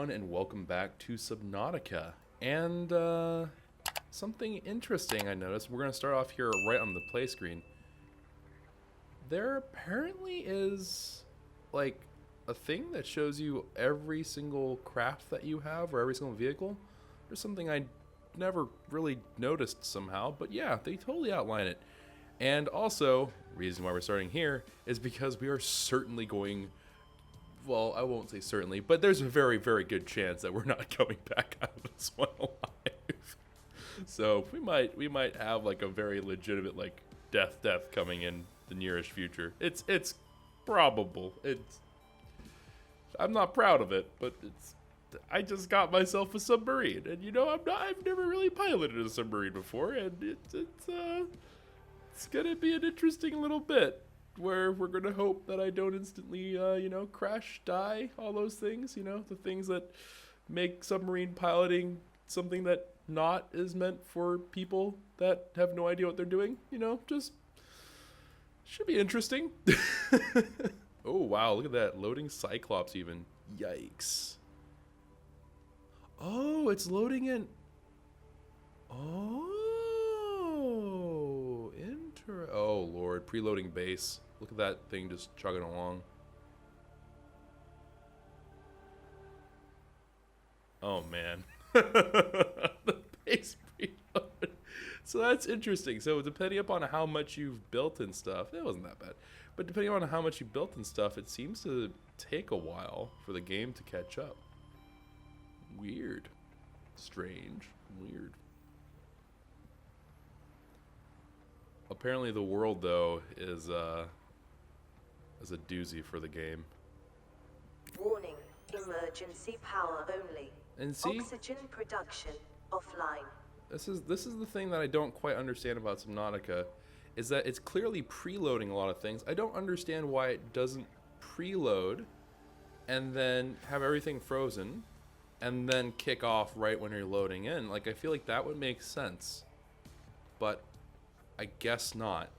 everyone, and welcome back to Subnautica. And something interesting I noticed. We're going to start off here right on the play screen. There apparently is like a thing that shows you every single craft that you have or every single vehicle. There's something I never really noticed somehow, but yeah, they totally outline it. And also, reason why we're starting here is because we are certainly going, well, I won't say certainly, but there's a very, very good chance that we're not coming back out of this one alive. So we might have like a very legitimate like death coming in the nearest future. It's probable. I'm not proud of it, but I just got myself a submarine, and you know I've never really piloted a submarine before, and it's gonna be an interesting little bit where we're gonna hope that I don't instantly crash, die, all those things, the things that make submarine piloting something that not is meant for people that have no idea what they're doing. Just should be interesting. Oh wow, look at that, loading Cyclops even. Yikes. Oh, it's loading in. Oh, oh Lord, preloading base. Look at that thing just chugging along. Oh man. The base preload. So that's interesting. So depending upon how much you've built and stuff, it wasn't that bad. But depending on how much you built and stuff, it seems to take a while for the game to catch up. Weird. Strange. Weird. Apparently the world, though, is a doozy for the game. Warning. Emergency power only. And see? Oxygen production offline. This is the thing that I don't quite understand about Subnautica, is that it's clearly preloading a lot of things. I don't understand why it doesn't preload and then have everything frozen and then kick off right when you're loading in. Like, I feel like that would make sense, but I guess not.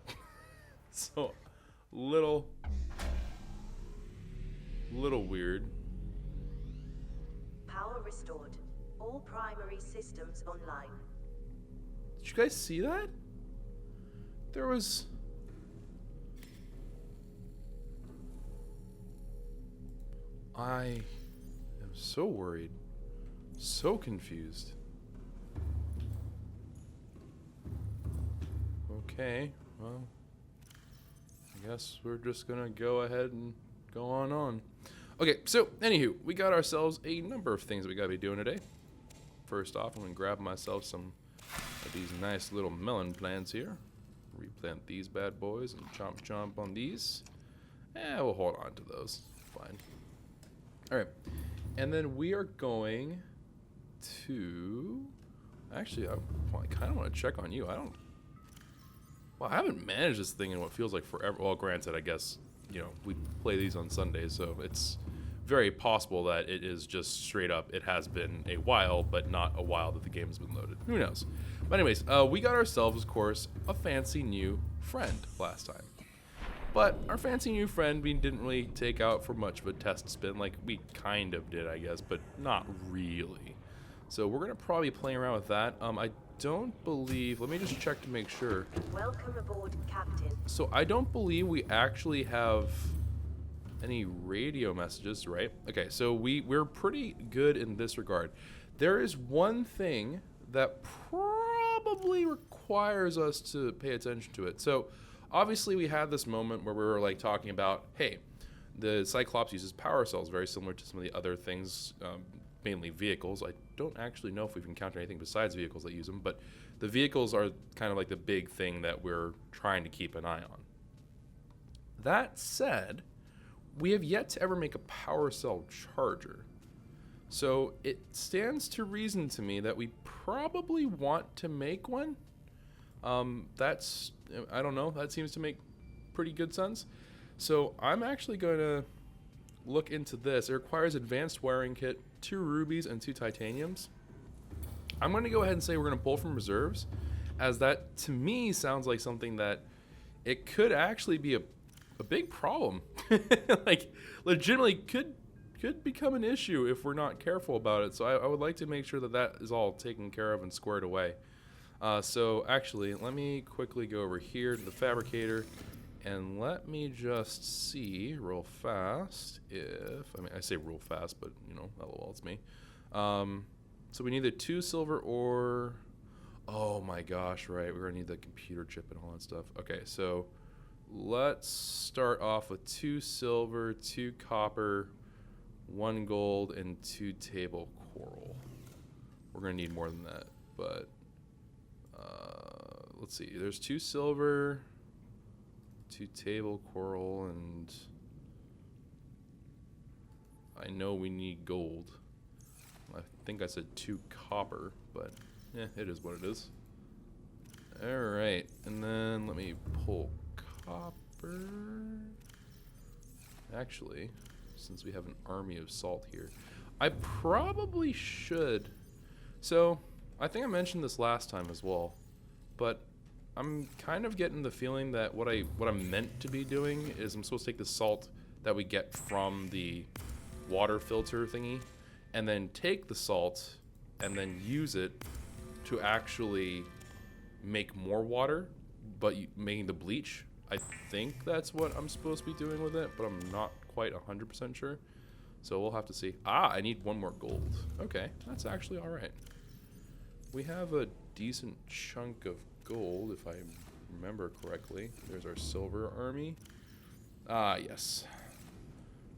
So, little weird. Power restored. All primary systems online. Did you guys see that? There was... I am so worried. So confused. Okay, well, I guess we're just gonna go ahead and go on. Okay, so anywho, we got ourselves a number of things that we gotta be doing today. First off, I'm gonna grab myself some of these nice little melon plants here. Replant these bad boys and chomp on these. We'll hold on to those. Fine. Alright. And then we are going to... Actually, I kind of want to check on you. Well, I haven't managed this thing in what feels like forever. Well, granted, I guess, we play these on Sundays, so it's very possible that it is just straight up, it has been a while, but not a while that the game has been loaded. Who knows? But anyways, we got ourselves, of course, a fancy new friend last time. But our fancy new friend, we didn't really take out for much of a test spin. Like, we kind of did, I guess, but not really. So we're going to probably be playing around with that. I don't believe... Let me just check to make sure. Welcome aboard, Captain. So I don't believe we actually have any radio messages, right? Okay, so we're pretty good in this regard. There is one thing that probably requires us to pay attention to it. So obviously we had this moment where we were like talking about, hey, the Cyclops uses power cells, very similar to some of the other things, mainly vehicles. I don't actually know if we've encountered anything besides vehicles that use them, but the vehicles are kind of like the big thing that we're trying to keep an eye on. That said, we have yet to ever make a power cell charger. So it stands to reason to me that we probably want to make one. I don't know, that seems to make pretty good sense. So I'm actually going to look into this. It requires advanced wiring kit, 2 rubies and 2 titaniums. I'm going to go ahead and say we're going to pull from reserves, as that to me sounds like something that it could actually be a big problem. Like legitimately could could become an issue if we're not careful about it. So I would like to make sure that that is all taken care of and squared away. So actually, let me quickly go over here to the fabricator, and let me just see real fast if, I mean, I say real fast, but you know, lol, it's me. So we need the 2 silver or, oh my gosh, right, we're gonna need the computer chip and all that stuff. Okay, so let's start off with 2 silver, 2 copper, 1 gold, and 2 table coral. We're gonna need more than that, but let's see, there's 2 silver, 2 table coral, and I know we need gold. I think I said 2 copper, but yeah, it is what it is. Alright, and then let me pull copper. Actually, since we have an army of salt here, I probably should. So, I think I mentioned this last time as well, but I'm kind of getting the feeling that what I'm meant to be doing is I'm supposed to take the salt that we get from the water filter thingy, and then take the salt and then use it to actually make more water, but making the bleach. I think that's what I'm supposed to be doing with it, but I'm not quite 100% sure. So we'll have to see. I need 1 more gold. Okay, that's actually all right. We have a decent chunk of gold, if I remember correctly. There's our silver army. Yes.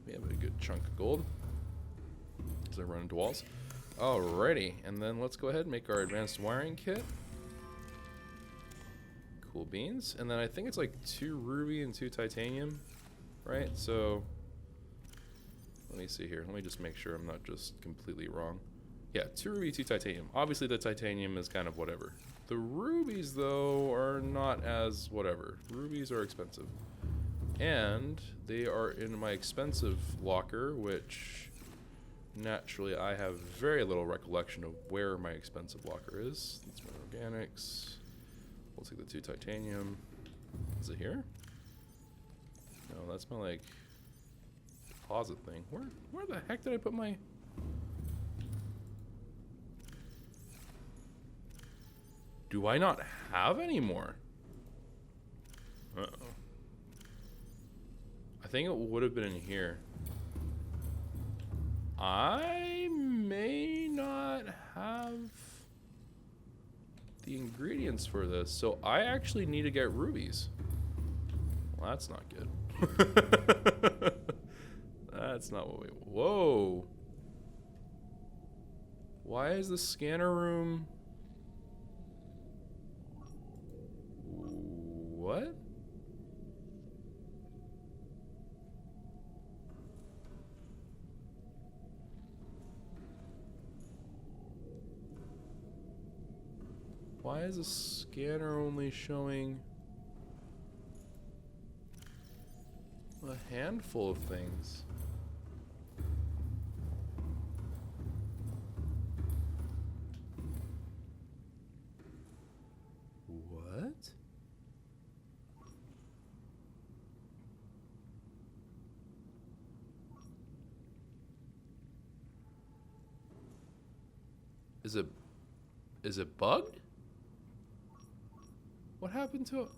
We have a good chunk of gold. As I run into walls. Alrighty, and then let's go ahead and make our advanced wiring kit. Cool beans. And then I think it's like 2 ruby and 2 titanium, right? So let me see here. Let me just make sure I'm not just completely wrong. Yeah, 2 ruby, 2 titanium. Obviously the titanium is kind of whatever. The rubies, though, are not as whatever. Rubies are expensive. And they are in my expensive locker, which naturally I have very little recollection of where my expensive locker is. That's my organics. We'll take the 2 titanium. Is it here? No, that's my, like, deposit thing. Where the heck did I put my... Do I not have any more? Uh-oh. I think it would have been in here. I may not have the ingredients for this, so I actually need to get rubies. Well, that's not good. That's not what we... Whoa. Why is the scanner room... What? Why is the scanner only showing a handful of things? What? Is it bugged? What happened to it?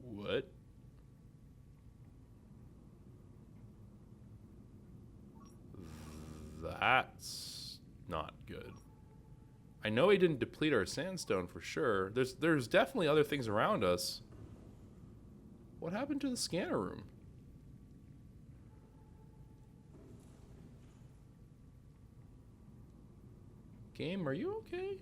What? That's not good. I know he didn't deplete our sandstone for sure. There's definitely other things around us. What happened to the scanner room? Game, are you okay?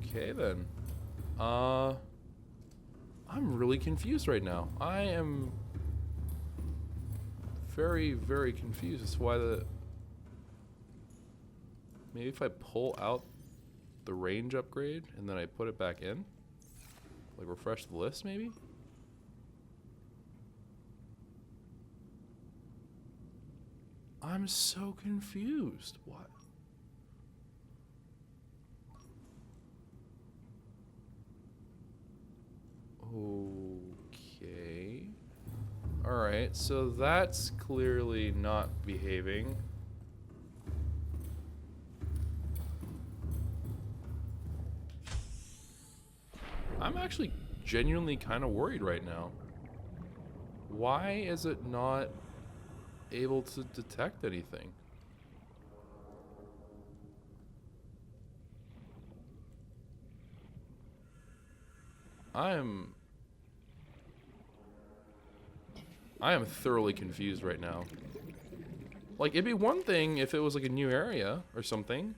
Okay then. I'm really confused right now. I am very, very confused as to why the... Maybe if I pull out the range upgrade and then I put it back in? Like refresh the list maybe? I'm so confused. What? Okay. Alright, so that's clearly not behaving. I'm actually genuinely kind of worried right now. Why is it not able to detect anything? I am thoroughly confused right now. Like, it'd be one thing if it was like a new area or something,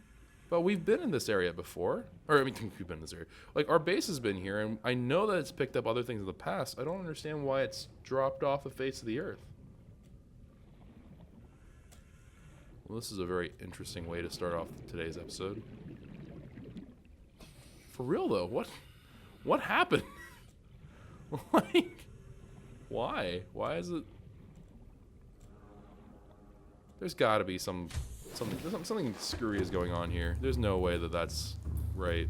but we've been in this area before. Or, I mean, we've been in this area. Like, our base has been here, and I know that it's picked up other things in the past. I don't understand why it's dropped off the face of the earth. Well, this is a very interesting way to start off today's episode. For real, though, what happened? Like, why? Why is it... There's gotta be something screwy is going on here. There's no way that that's right.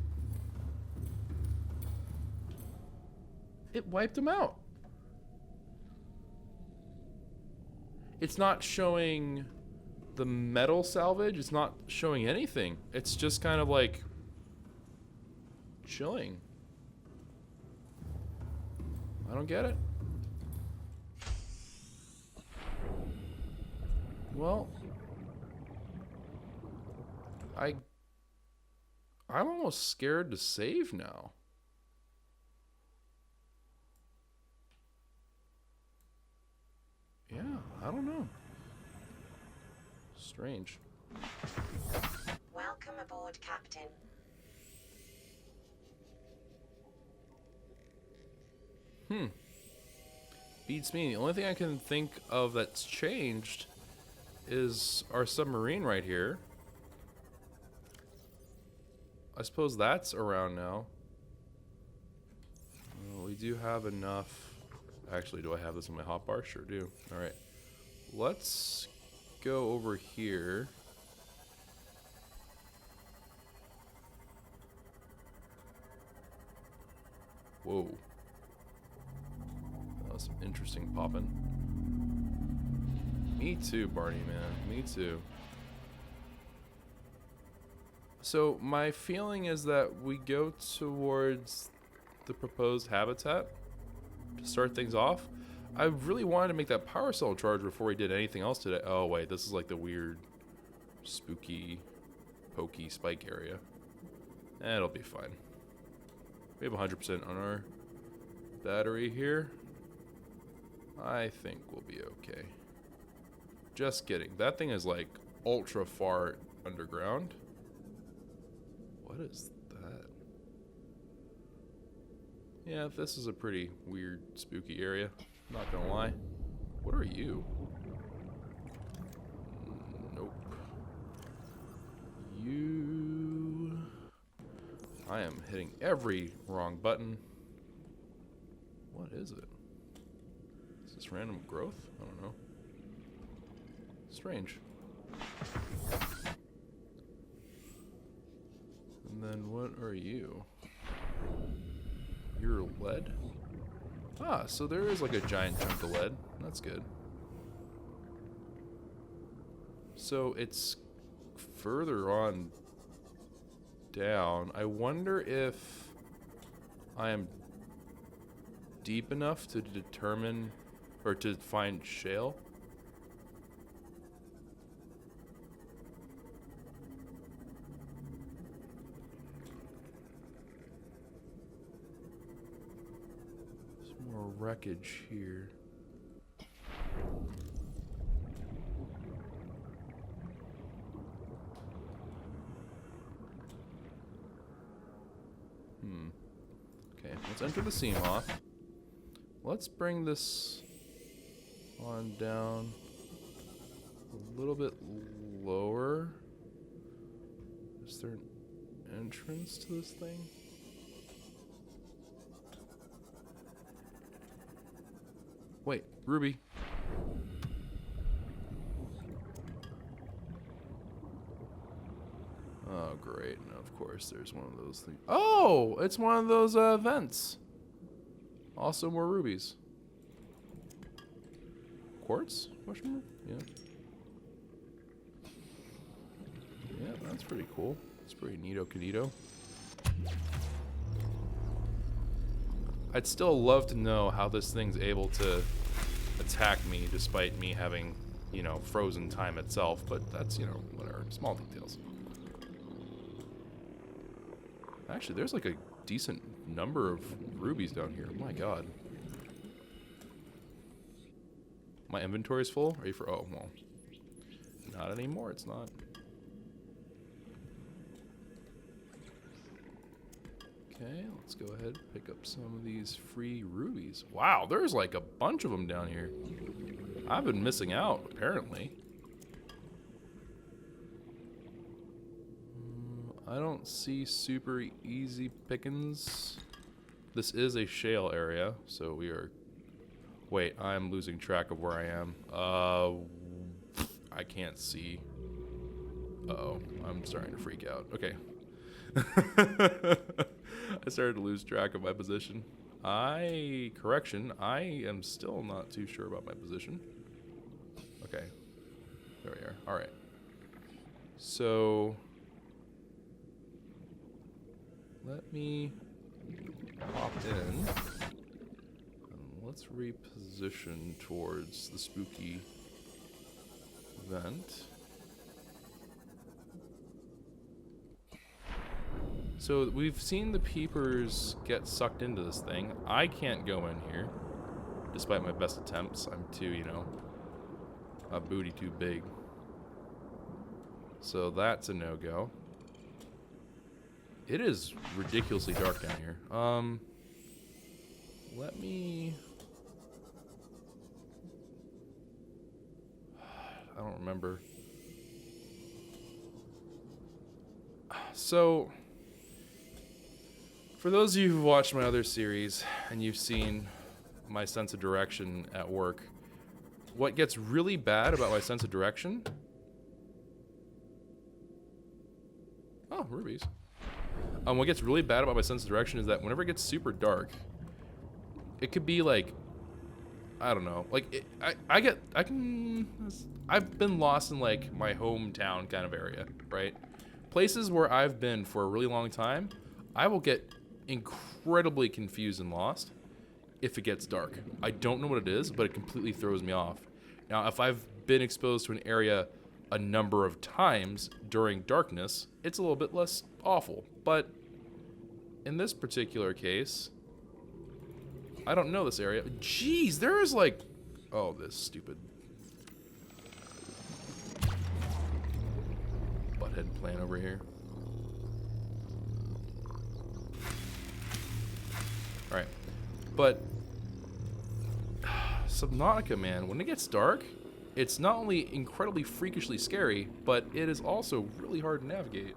It wiped him out. It's not showing the metal salvage. It's not showing anything. It's just kind of like chilling. I don't get it. Well, I'm almost scared to save now. Yeah, I don't know. Strange. Welcome aboard, Captain. Beats me. The only thing I can think of that's changed is our submarine right here. I suppose that's around now. We do have enough. Actually, do I have this in my hotbar? Sure do. Alright. Let's go over here. Whoa. That was some interesting popping. Me too, Barney, man. Me too. So, my feeling is that we go towards the proposed habitat to start things off. I really wanted to make that power cell charge before we did anything else today. Oh, wait, this is like the weird, spooky, pokey spike area. It'll be fine. We have 100% on our battery here. I think we'll be okay. Just kidding. That thing is like ultra far underground. What is that? Yeah, this is a pretty weird, spooky area. Not gonna lie. What are you? Nope. You... I am hitting every wrong button. What is it? Is this random growth? I don't know. Strange. And then what are you? You're lead? Ah, so there is like a giant chunk of lead. That's good. So it's further on down. I wonder if I am deep enough to determine or to find shale. More wreckage here. Okay, let's enter the Seamoth. Let's bring this on down a little bit lower. Is there an entrance to this thing? Wait, Ruby. Oh, great. And of course, there's one of those things. Oh, it's one of those vents. Also more rubies. Quartz? Question mark? Yeah. Yeah, that's pretty cool. It's pretty neato canito. I'd still love to know how this thing's able to attack me despite me having, you know, frozen time itself, but that's, you know, whatever. Small details. Actually, there's like a decent number of rubies down here. My god. My inventory's full? Are you for? Oh, well. Not anymore, it's not. Okay, let's go ahead and pick up some of these free rubies. Wow, there's like a bunch of them down here. I've been missing out, apparently. I don't see super easy pickings. This is a shale area, so we are... Wait, I'm losing track of where I am. I can't see. Uh-oh, I'm starting to freak out. Okay. I started to lose track of my position. Correction, I am still not too sure about my position. Okay. There we are. Alright. So... let me hop in. Let's reposition towards the spooky vent. So we've seen the peepers get sucked into this thing. I can't go in here, despite my best attempts. I'm too, you know, a booty too big. So that's a no-go. It is ridiculously dark down here. Let me... I don't remember. So... for those of you who've watched my other series, and you've seen my sense of direction at work, what gets really bad about my sense of direction... Oh, rubies. What gets really bad about my sense of direction is that whenever it gets super dark, it could be like, I don't know, like, I've been lost in like my hometown kind of area, right? Places where I've been for a really long time, I will get incredibly confused and lost if it gets dark. I don't know what it is, but it completely throws me off. Now, if I've been exposed to an area a number of times during darkness, it's a little bit less awful. But in this particular case, I don't know this area. Jeez, there is like... oh, this stupid butthead plant over here. Alright. But Subnautica, man, when it gets dark, it's not only incredibly freakishly scary, but it is also really hard to navigate.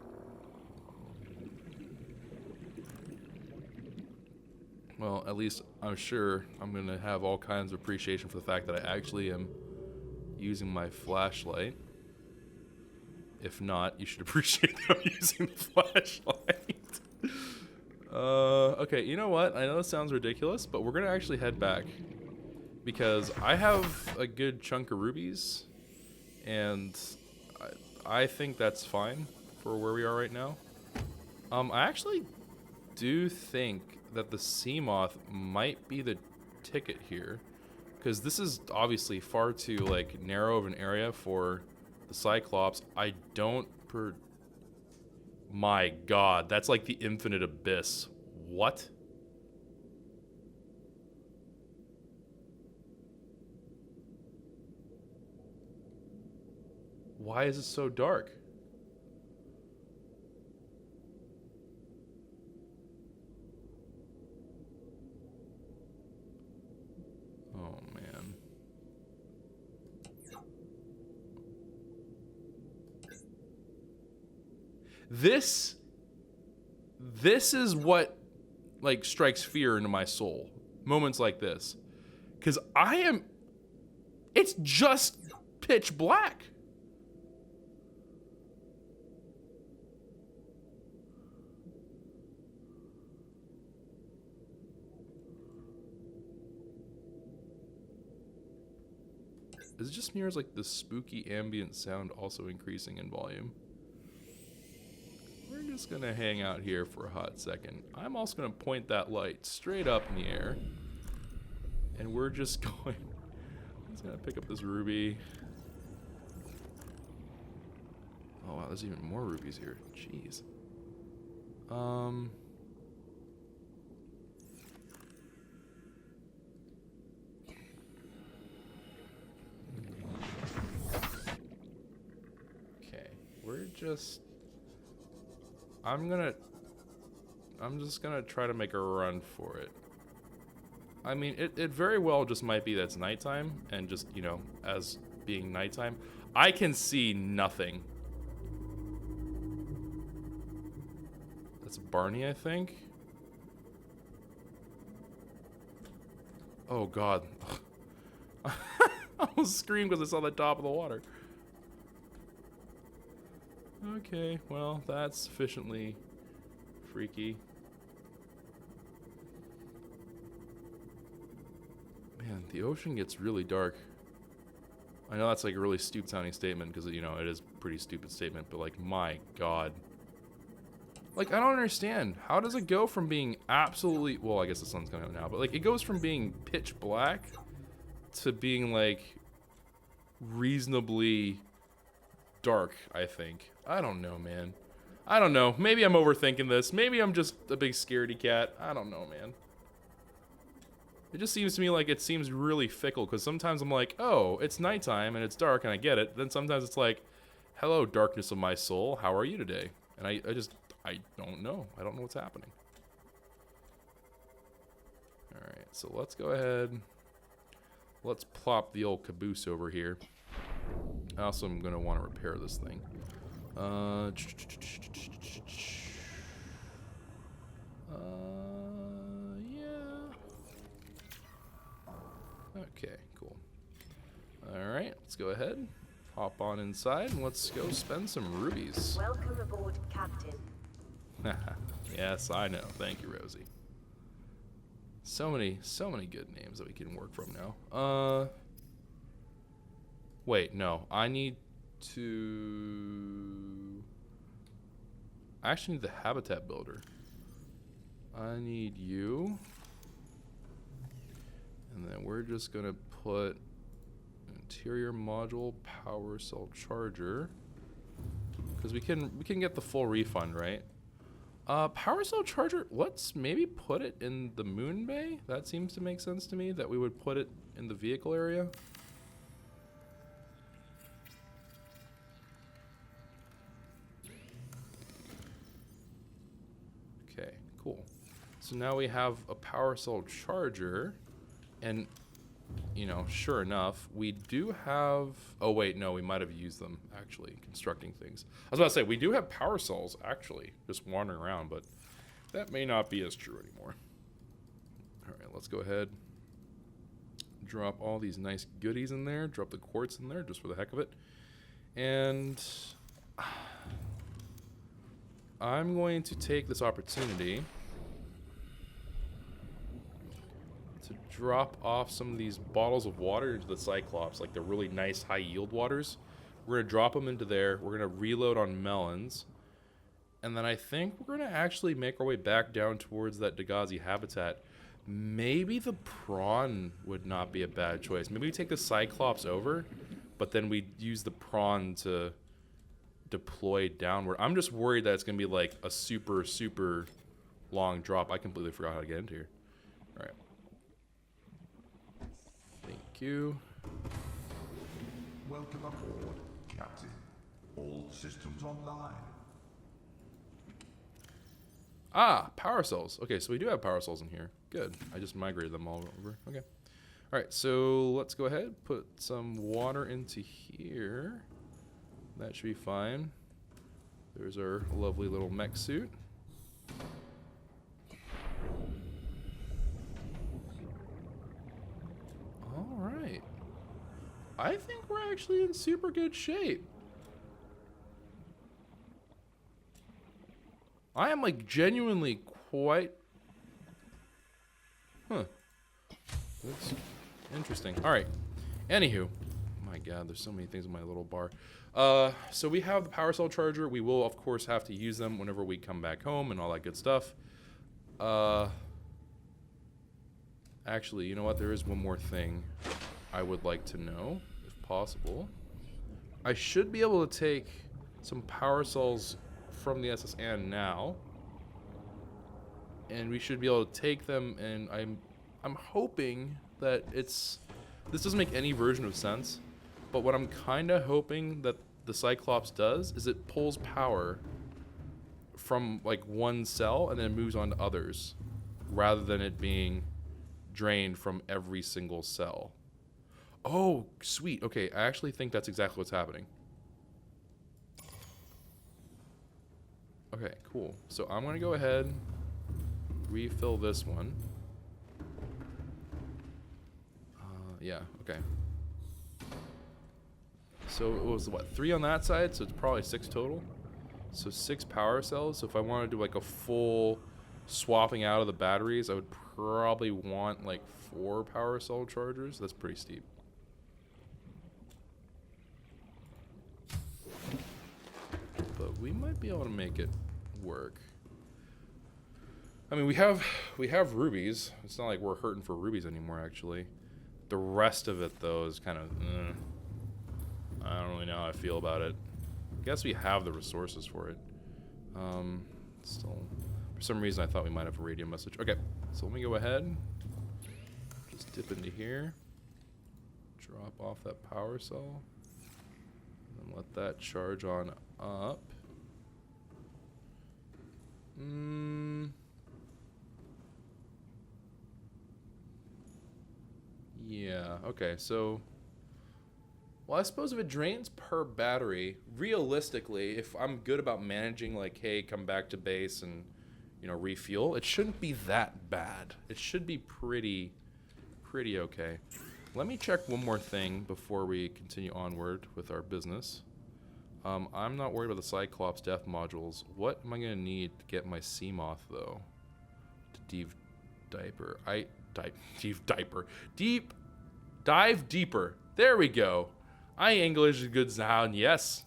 Well, at least I'm sure I'm going to have all kinds of appreciation for the fact that I actually am using my flashlight. If not, you should appreciate that I'm using the flashlight. Okay, you know what? I know this sounds ridiculous, but we're going to actually head back. Because I have a good chunk of rubies, and I think that's fine for where we are right now. I actually do think that the sea moth might be the ticket here, because this is obviously far too like narrow of an area for the Cyclops. I don't my god, that's like the infinite abyss. What? Why is it so dark? Oh, man. This is what, like, strikes fear into my soul. Moments like this. Because it's just pitch black. Is it just me or is like the spooky ambient sound also increasing in volume? We're just gonna hang out here for a hot second. I'm also gonna point that light straight up in the air. And we're just going... I'm just gonna pick up this ruby. Oh wow, there's even more rubies here. Jeez. Okay, we're just... I'm just gonna try to make a run for it. I mean, it very well just might be that it's nighttime, and just, you know, as being nighttime, I can see nothing. That's Barney, I think. Oh god. I almost screamed because I saw the top of the water. Okay, well, that's sufficiently freaky. Man, the ocean gets really dark. I know that's like a really stupid sounding statement because, you know, it is a pretty stupid statement, but like, my god. Like, I don't understand. How does it go from being absolutely... Well, I guess the sun's coming out now, but like, it goes from being pitch black to being like reasonably dark, I think. I don't know, man. I don't know. Maybe I'm overthinking this. Maybe I'm just a big scaredy cat. I don't know, man. It just seems to me like it seems really fickle, because sometimes I'm like, oh, it's nighttime and it's dark and I get it. Then sometimes it's like, hello, darkness of my soul. How are you today? And I don't know. I don't know what's happening. Alright, so let's go ahead. Let's plop the old caboose over here. I also am going to want to repair this thing. Yeah. Okay, cool. Alright, let's go ahead. Hop on inside and let's go spend some rubies. Welcome aboard, Captain. Yes, I know. Thank you, Rosie. So many good names that we can work from now. Wait, no. I need to... I actually need the habitat builder. I need you. And then we're just gonna put interior module power cell charger. Because we can get the full refund, right? Power cell charger, let's maybe put it in the moon bay. That seems to make sense to me, that we would put it in the vehicle area. Okay, cool. So now we have a power cell charger, and, you know, sure enough, we do have... Oh, wait, no, we might have used them, actually, constructing things. I was about to say, we do have power cells, actually, just wandering around, but that may not be as true anymore. All right, let's go ahead. Drop all these nice goodies in there. Drop the quartz in there, just for the heck of it. And I'm going to take this opportunity to drop off some of these bottles of water into the Cyclops, like the really nice high yield waters. We're gonna drop them into there. We're gonna reload on melons. And then I think we're gonna actually make our way back down towards that Dagazi habitat. Maybe the prawn would not be a bad choice. Maybe we take the Cyclops over, but then we use the prawn to deploy downward. I'm just worried that it's gonna be like a super, super long drop. I completely forgot how to get into here. All right. Thank you. Welcome aboard, Captain. All systems online. Ah, power cells. Okay, so we do have power cells in here. Good. I just migrated them all over. Okay. All right, so let's go ahead, put some water into here. That should be fine. There's our lovely little mech suit. All right. I think we're actually in super good shape. I am like genuinely quite... Huh. That's interesting. All right. Anywho. My god, there's so many things in my little bar. So we have the power cell charger. We will, of course, have to use them whenever we come back home and all that good stuff. Actually, you know what? There is one more thing I would like to know, if possible. I should be able to take some power cells from the SSN now, and we should be able to take them, and I'm hoping that this doesn't make any version of sense, but what I'm kind of hoping that the Cyclops does is it pulls power from like one cell and then moves on to others, rather than it being drained from every single cell. Oh, sweet. Okay, I actually think that's exactly what's happening. Okay, cool. So I'm going to go ahead, refill this one. Yeah, okay. So it was, what, 3 on that side? So it's probably 6 total. So 6 power cells. So if I want to do like a full swapping out of the batteries, I would probably want like 4 power cell chargers. That's pretty steep. But we might be able to make it work. I mean, we have rubies. It's not like we're hurting for rubies anymore, actually. The rest of it, though, is kind of... I don't really know how I feel about it. I guess we have the resources for it. Still, for some reason, I thought we might have a radio message. Okay, so let me go ahead. Just dip into here. Drop off that power cell. And let that charge on up. Yeah, okay, so... Well, I suppose if it drains per battery, realistically, if I'm good about managing, like, hey, come back to base and, you know, refuel, it shouldn't be that bad. It should be pretty okay. Let me check one more thing before we continue onward with our business. I'm not worried about the Cyclops death modules. What am I going to need to get my Seamoth, though? To dive deeper. There we go. English is good sound, yes.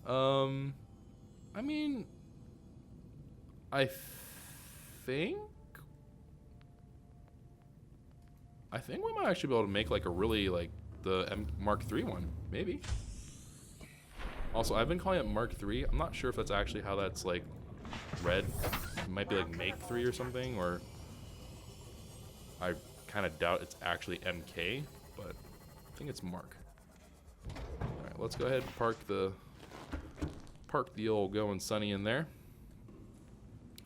I mean, I think we might actually be able to make like a really like the Mark III one, maybe. Also, I've been calling it Mark III. I'm not sure if that's actually how that's like read. It might be like Make 3 or something, or I kind of doubt it's actually MK, but I think it's Mark. All right, let's go ahead and park the old Going Sunny in there.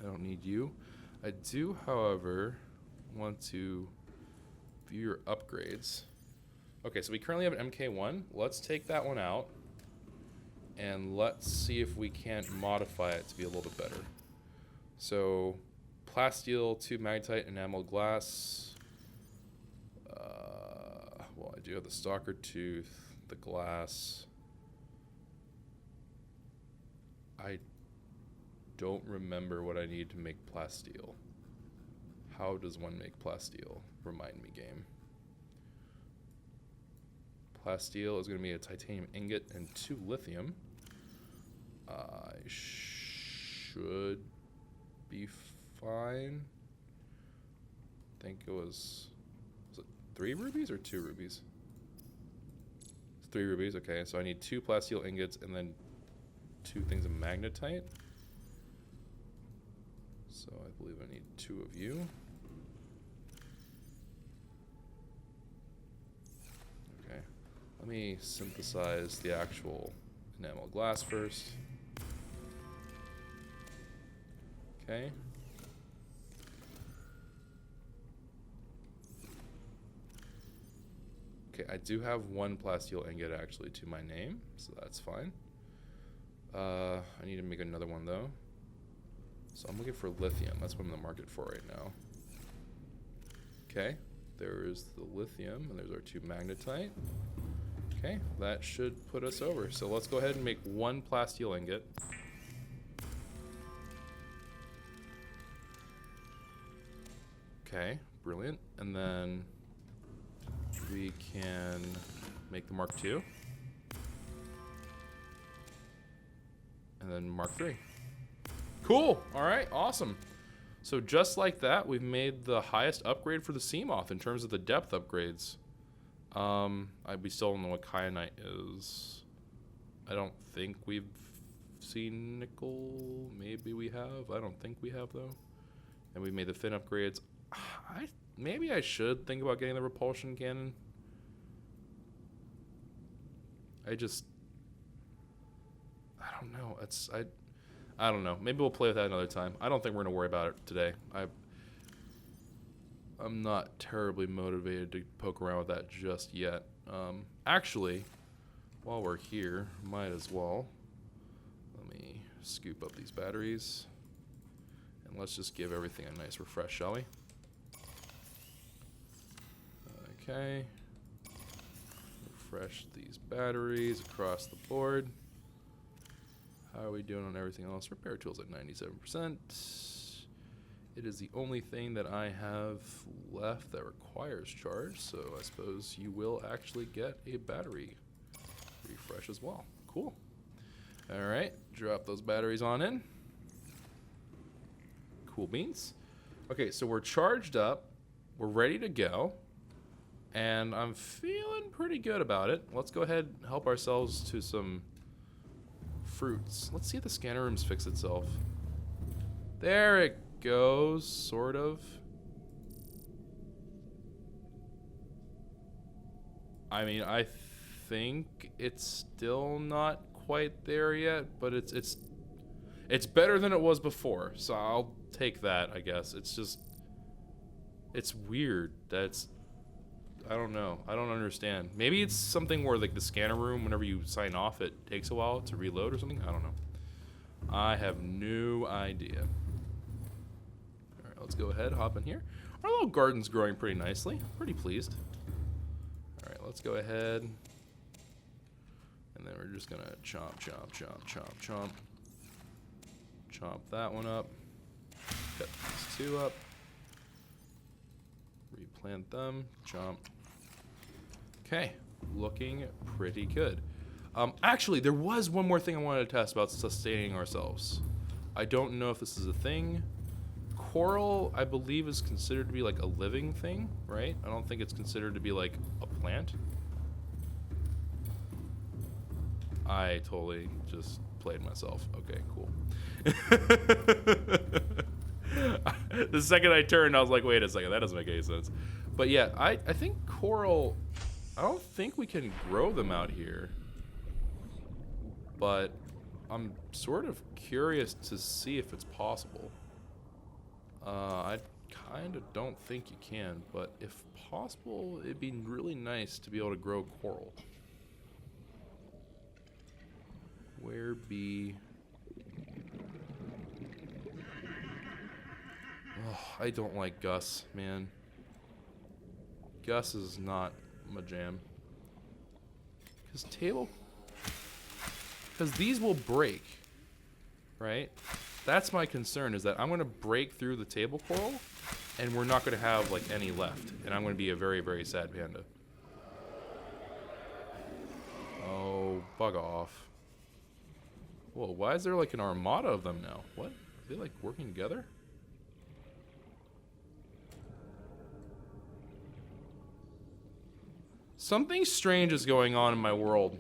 I don't need you. I do, however, want to view your upgrades. Okay, so we currently have an MK1. Let's take that one out, and let's see if we can't modify it to be a little bit better. So, plasteel, 2 magnetite, enamel glass. Well, I do have the stalker tooth, the glass. I don't remember what I need to make plasteel. How does one make plasteel? Remind me, game. Plasteel is going to be a titanium ingot and 2 lithium. I should be fine. I think it was it 3 rubies or 2 rubies? It's 3 rubies, okay. So I need 2 plasteel ingots and then 2 things of magnetite. So I believe I need 2 of you. Okay. Let me synthesize the actual enamel glass first. Okay. Okay, I do have 1 plasteel ingot actually to my name, so that's fine. I need to make another one though. So I'm looking for lithium. That's what I'm in the market for right now. Okay, there is the lithium, and there's our 2 magnetite. Okay, that should put us over. So let's go ahead and make 1 plasteel ingot. Okay, brilliant. And then we can make the Mark II. And then Mark III. Cool. All right. Awesome. So just like that, we've made the highest upgrade for the Seamoth in terms of the depth upgrades. We still don't know what kyanite is. I don't think we've seen nickel. Maybe we have. I don't think we have though. And we made the fin upgrades. Maybe I should think about getting the repulsion cannon. I don't know. I don't know. Maybe we'll play with that another time. I don't think we're gonna worry about it today. I'm not terribly motivated to poke around with that just yet. Actually, while we're here, might as well. Let me scoop up these batteries. And let's just give everything a nice refresh, shall we? Okay. Refresh these batteries across the board. How are we doing on everything else? Repair tools at 97%. It is the only thing that I have left that requires charge, so I suppose you will actually get a battery refresh as well. Cool. All right, drop those batteries on in. Cool beans. Okay, so we're charged up. We're ready to go. And I'm feeling pretty good about it. Let's go ahead and help ourselves to some fruits. Let's see if the scanner room's fixed itself. There it goes, sort of. I mean, I think it's still not quite there yet, but it's better than it was before, so I'll take that, I guess. It's weird. I don't know. I don't understand. Maybe it's something where, like, the scanner room, whenever you sign off, it takes a while to reload or something. I don't know. I have no idea. All right, let's go ahead, hop in here. Our little garden's growing pretty nicely. Pretty pleased. All right, let's go ahead. And then we're just going to chomp, chomp, chomp, chomp, chomp. Chomp that one up. Cut these two up. Replant them. Chomp. Okay, looking pretty good. Actually, there was one more thing I wanted to test about sustaining ourselves. I don't know if this is a thing. Coral, I believe, is considered to be like a living thing, right? I don't think it's considered to be like a plant. I totally just played myself. Okay, cool. The second I turned, I was like, wait a second, that doesn't make any sense. But yeah, I think coral, I don't think we can grow them out here. But I'm sort of curious to see if it's possible. I kind of don't think you can, but if possible, it'd be really nice to be able to grow coral. Where be... Oh, I don't like Gus, man. Gus is not my jam. Because these will break, right? That's my concern, is that I'm going to break through the table coral, and we're not going to have, like, any left. And I'm going to be a very, very sad panda. Oh, bug off. Whoa, why is there, like, an armada of them now? What? Are they, like, working together? Something strange is going on in my world.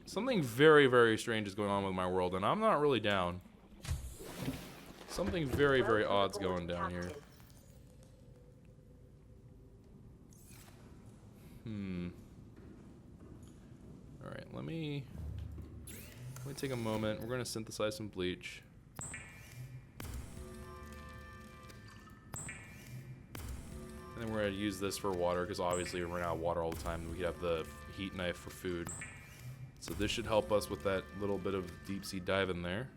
Something very, very strange is going on with my world, and I'm not really down. Something very, very odd's going down here. Alright, let me take a moment. We're going to synthesize some bleach. And then we're going to use this for water, because obviously we run out of water all the time. We could have the heat knife for food. So this should help us with that little bit of deep sea dive in there.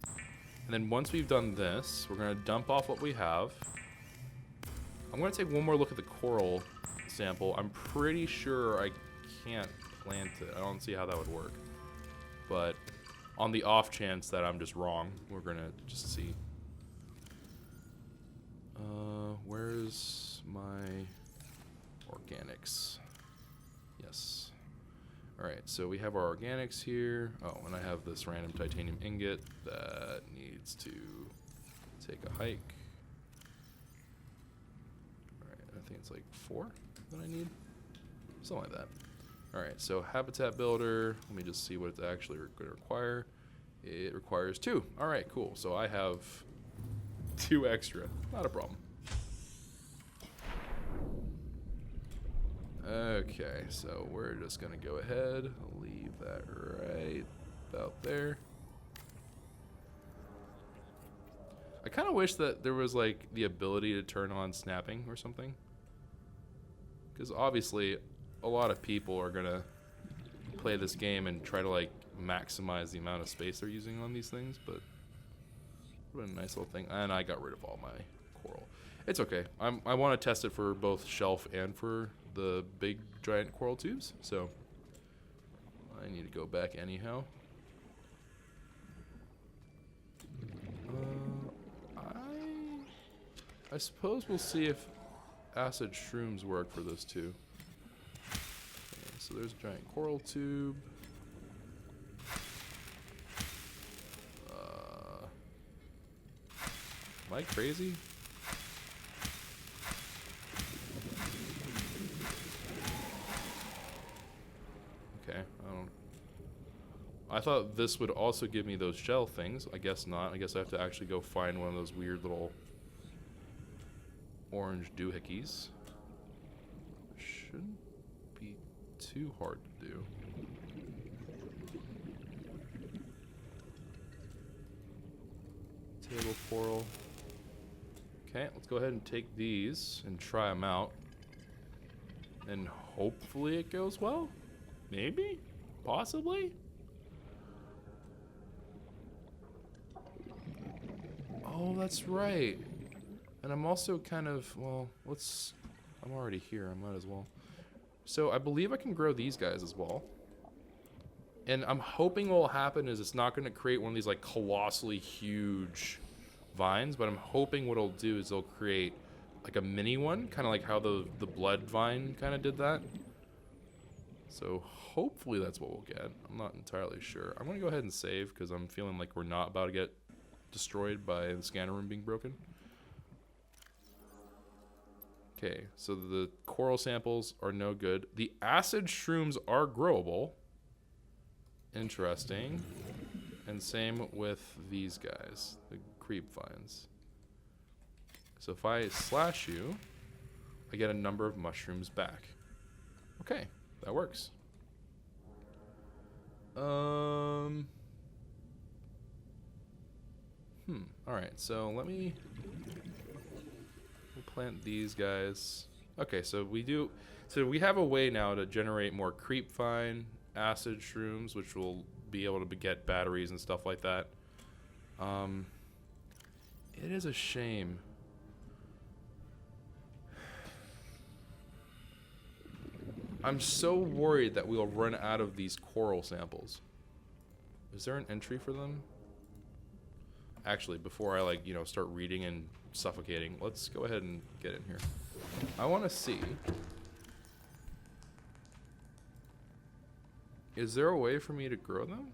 And then once we've done this, we're going to dump off what we have. I'm going to take one more look at the coral sample. I'm pretty sure I can't plant it. I don't see how that would work. But on the off chance that I'm just wrong, we're going to just see. Where's my... Organics. Yes. Alright, so we have our organics here. Oh, and I have this random titanium ingot that needs to take a hike. Alright, I think it's like 4 that I need. Something like that. Alright, so habitat builder. Let me just see what it's actually going to require. It requires 2. Alright, cool. So I have 2 extra. Not a problem. Okay, so we're just going to go ahead. Leave that right about there. I kind of wish that there was like the ability to turn on snapping or something. Because obviously a lot of people are going to play this game and try to like maximize the amount of space they're using on these things, but what a nice little thing. And I got rid of all my coral. It's okay. I want to test it for both shelf and for the big giant coral tubes, so I need to go back anyhow. I suppose we'll see if acid shrooms work for this too. Okay, so there's a giant coral tube. Am I crazy? Okay, I thought this would also give me those shell things. I guess not. I guess I have to actually go find one of those weird little orange doohickeys. Shouldn't be too hard to do. Table coral. Okay, let's go ahead and take these and try them out. And hopefully it goes well. Maybe? Possibly? Oh, that's right. And I'm also kind of, well, I'm already here, I might as well. So I believe I can grow these guys as well. And I'm hoping what will happen is it's not going to create one of these like colossally huge vines, but I'm hoping what it'll do is it'll create like a mini one, kind of like how the blood vine kind of did that. So hopefully that's what we'll get. I'm not entirely sure. I'm going to go ahead and save because I'm feeling like we're not about to get destroyed by the scanner room being broken. Okay, so the coral samples are no good. The acid shrooms are growable. Interesting. And same with these guys, the creep vines. So if I slash you, I get a number of mushrooms back. Okay, that works. Alright, so we'll plant these guys. Okay, so we have a way now to generate more creep vine, acid shrooms, which will be able to beget batteries and stuff like that. It is a shame. I'm so worried that we'll run out of these coral samples. Is there an entry for them? Actually, before I start reading and suffocating, let's go ahead and get in here. I want to see. Is there a way for me to grow them?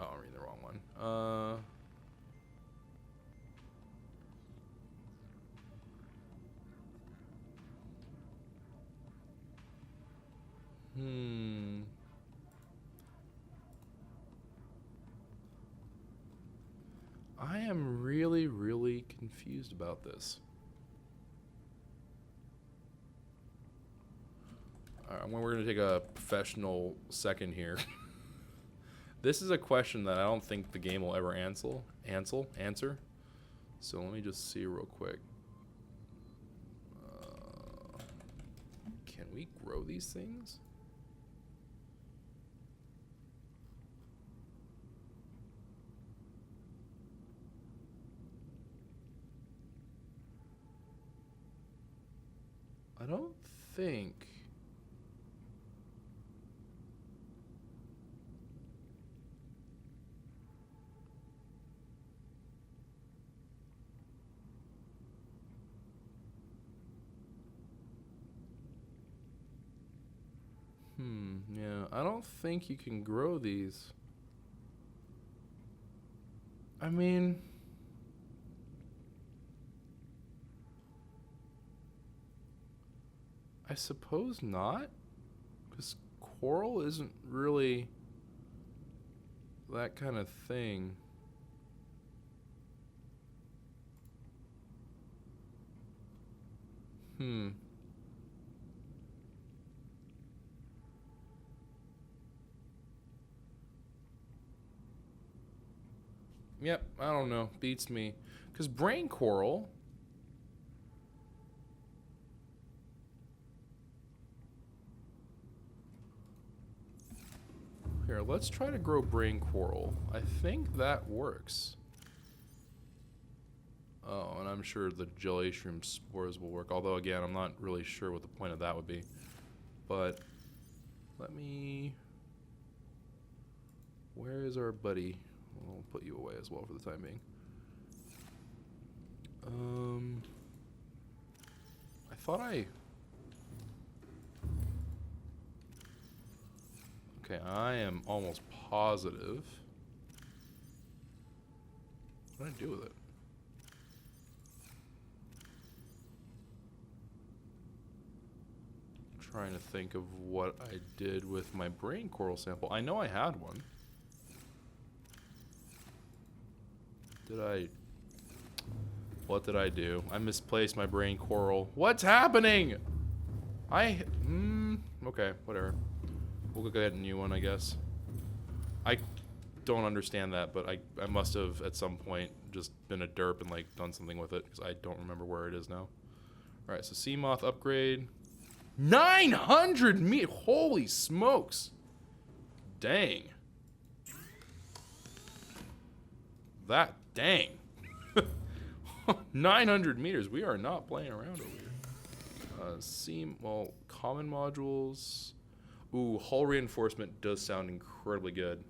Oh, I'm reading the wrong one. I am really, really confused about this. We're going to take a professional second here. This is a question that I don't think the game will ever answer. So let me just see real quick. Can we grow these things? I don't think. Yeah, I don't think you can grow these. I mean, I suppose not, because coral isn't really that kind of thing. Yep, I don't know. Beats me. Because brain coral... Here, let's try to grow brain coral. I think that works. Oh, and I'm sure the jelly shroom spores will work. Although, again, I'm not really sure what the point of that would be. But, let me... Where is our buddy? We'll put you away as well for the time being. I thought I... Okay, I am almost positive. What did I do with it? I'm trying to think of what I did with my brain coral sample. I know I had one. What did I do? I misplaced my brain coral. What's happening? Okay, whatever. We'll go get a new one, I guess. I don't understand that, but I must have at some point just been a derp and like done something with it, because I don't remember where it is now. Alright, so sea moth upgrade. 900 meters! Holy smokes! Dang. Dang. 900 meters. We are not playing around over here. Well, common modules. Ooh, hull reinforcement does sound incredibly good.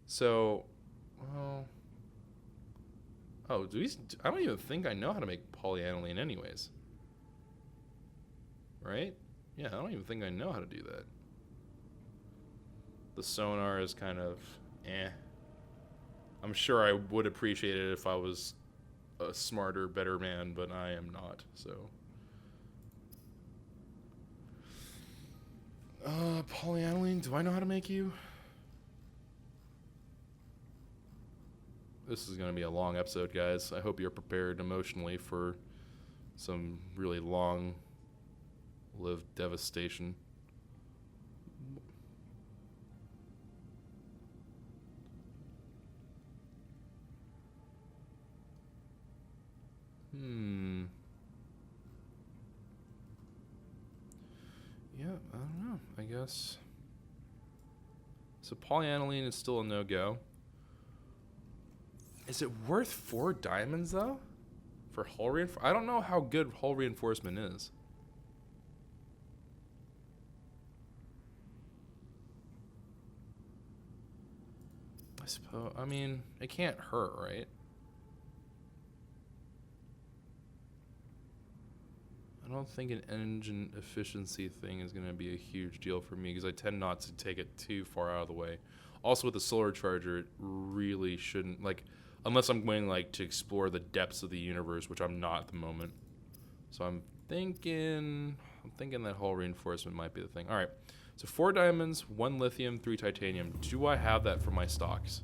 So, well... Oh, I don't even think I know how to make polyaniline anyways. Right? Yeah, I don't even think I know how to do that. The sonar is kind of eh. I'm sure I would appreciate it if I was a smarter, better man, but I am not, so. Polyaniline, do I know how to make you? This is going to be a long episode, guys. I hope you're prepared emotionally for some really long-lived devastation. Yeah, I don't know. I guess. So polyaniline is still a no-go. Is it worth 4 diamonds, though? For hull reinforcement? I don't know how good hull reinforcement is. I suppose... I mean, it can't hurt, right? I don't think an engine efficiency thing is going to be a huge deal for me, because I tend not to take it too far out of the way. Also, with the solar charger, it really shouldn't, like, unless I'm going, like, to explore the depths of the universe, which I'm not at the moment. So I'm thinking that hull reinforcement might be the thing. All right, so 4 diamonds, 1 lithium, 3 titanium. Do I have that for my stocks?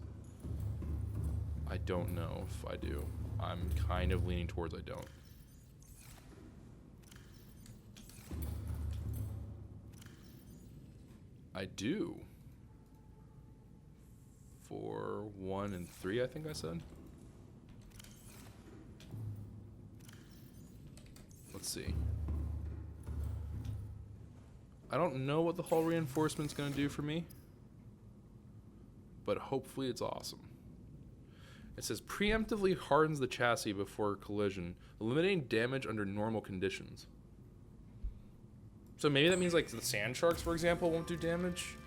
I don't know if I do. I'm kind of leaning towards I don't. I do. For 1 and 3, I think I said. Let's see. I don't know what the hull reinforcement's going to do for me, but hopefully it's awesome. It says preemptively hardens the chassis before collision, eliminating damage under normal conditions. So maybe that means, like, the sand sharks, for example, won't do damage.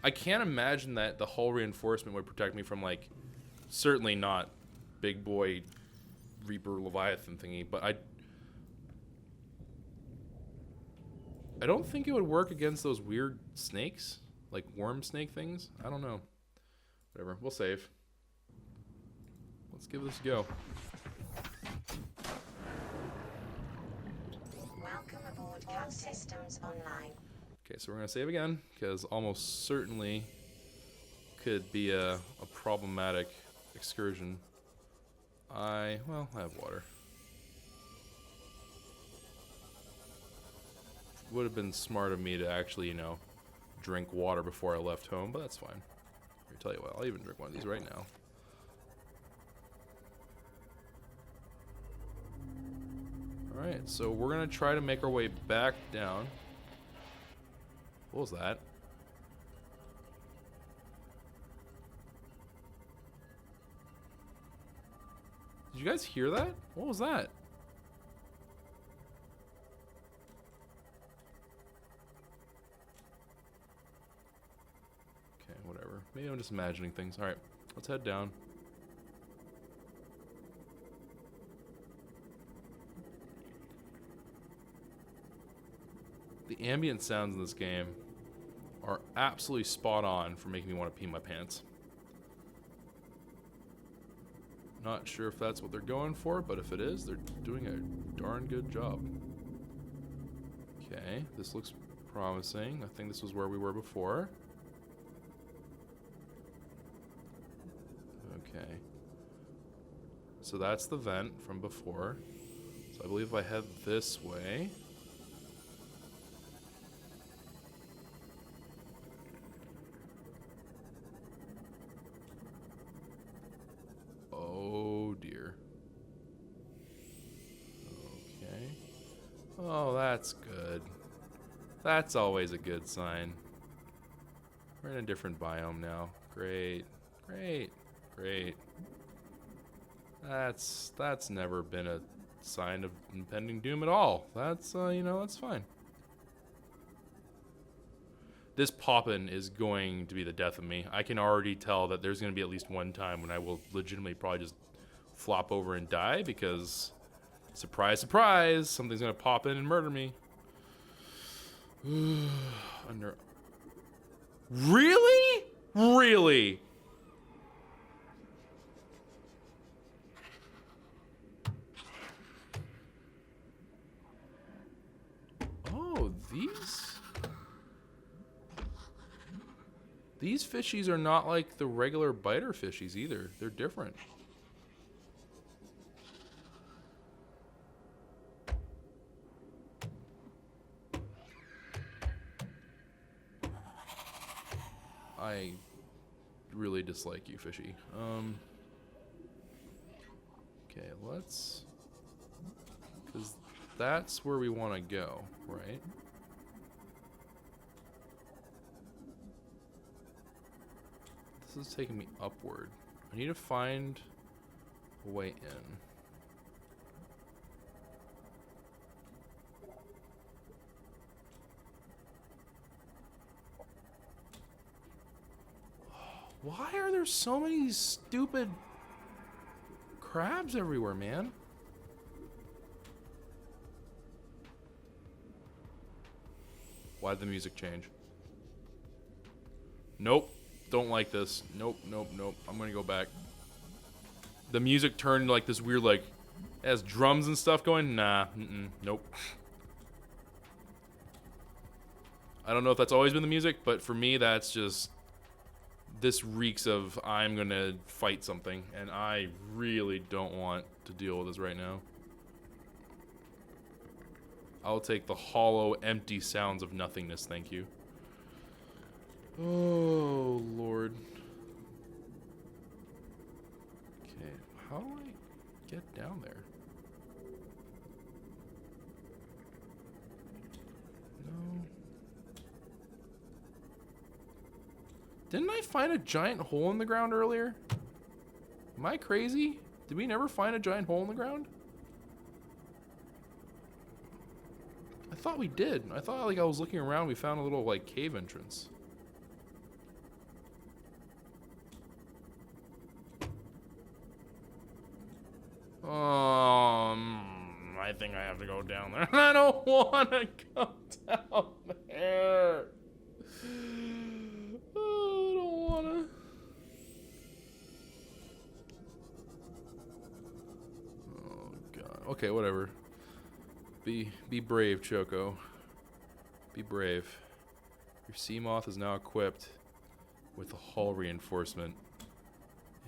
I can't imagine that the hull reinforcement would protect me from, like, certainly not big boy Reaper Leviathan thingy, but I don't think it would work against those weird snakes, like worm snake things. I don't know. Whatever. We'll save. Let's give this a go. Welcome aboard CAD Systems Online. Okay, so we're gonna save again because almost certainly could be a problematic excursion. I have water. Would have been smart of me to actually, you know, drink water before I left home, but that's fine. I tell you what, I'll even drink one of these right now. Alright, so we're gonna try to make our way back down. What was that? Did you guys hear that? What was that? Okay, whatever. Maybe I'm just imagining things. Alright, let's head down. The ambient sounds in this game are absolutely spot on for making me want to pee my pants. Not sure if that's what they're going for, but if it is, they're doing a darn good job. Okay, this looks promising. I think this was where we were before. Okay. So that's the vent from before. So I believe if I head this way... Oh dear. Okay. Oh, that's good. That's always a good sign. We're in a different biome now. Great. Great. Great. That's never been a sign of impending doom at all. That's, you know, that's fine. This poppin' is going to be the death of me. I can already tell that there's going to be at least one time when I will legitimately probably just flop over and die because, surprise, surprise, something's going to pop in and murder me. Under... Really? Really? Oh, These fishies are not like the regular biter fishies either. They're different. I really dislike you, fishy. Okay, let's... Because that's where we want to go, right? This is taking me upward. I need to find a way in. Why are there so many stupid crabs everywhere, man? Why'd the music change? Nope. Don't like this. Nope, nope, nope. I'm gonna go back. The music turned like this weird, like, it has drums and stuff going. Nah, nope. I don't know if that's always been the music, but for me, that's just... This reeks of I'm gonna fight something, and I really don't want to deal with this right now. I'll take the hollow, empty sounds of nothingness, thank you. Oh, Lord. Okay, how do I get down there? No. Didn't I find a giant hole in the ground earlier? Am I crazy? Did we never find a giant hole in the ground? I thought we did. I thought, like, I was looking around, we found a little, like, cave entrance. I I think I have to go down there. I don't want to go down there. Oh, I don't want to. Oh, God. Okay, whatever. Be brave, Choco. Be brave. Your Seamoth is now equipped with a hull reinforcement.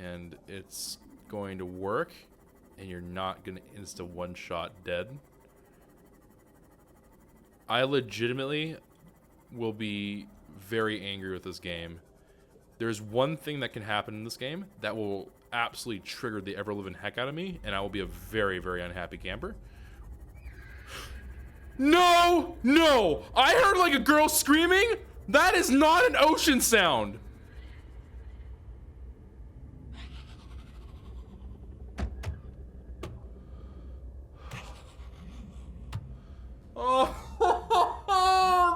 And it's going to work. And you're not going to insta one-shot dead. I legitimately will be very angry with this game. There's one thing that can happen in this game that will absolutely trigger the ever-living heck out of me, and I will be a very, very unhappy camper. No! No! I heard like a girl screaming? That is not an ocean sound! Oh,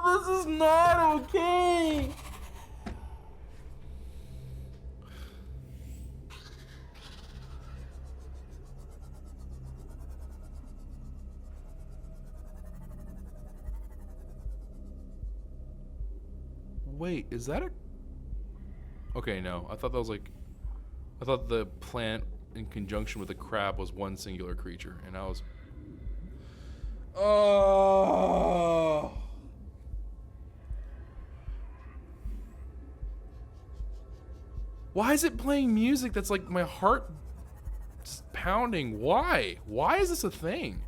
this is not okay! Wait, is that a... Okay, no. I thought that was like... I thought the plant in conjunction with the crab was one singular creature, and I was... Oh... Why is it playing music that's like my heart just pounding? Why? Why is this a thing?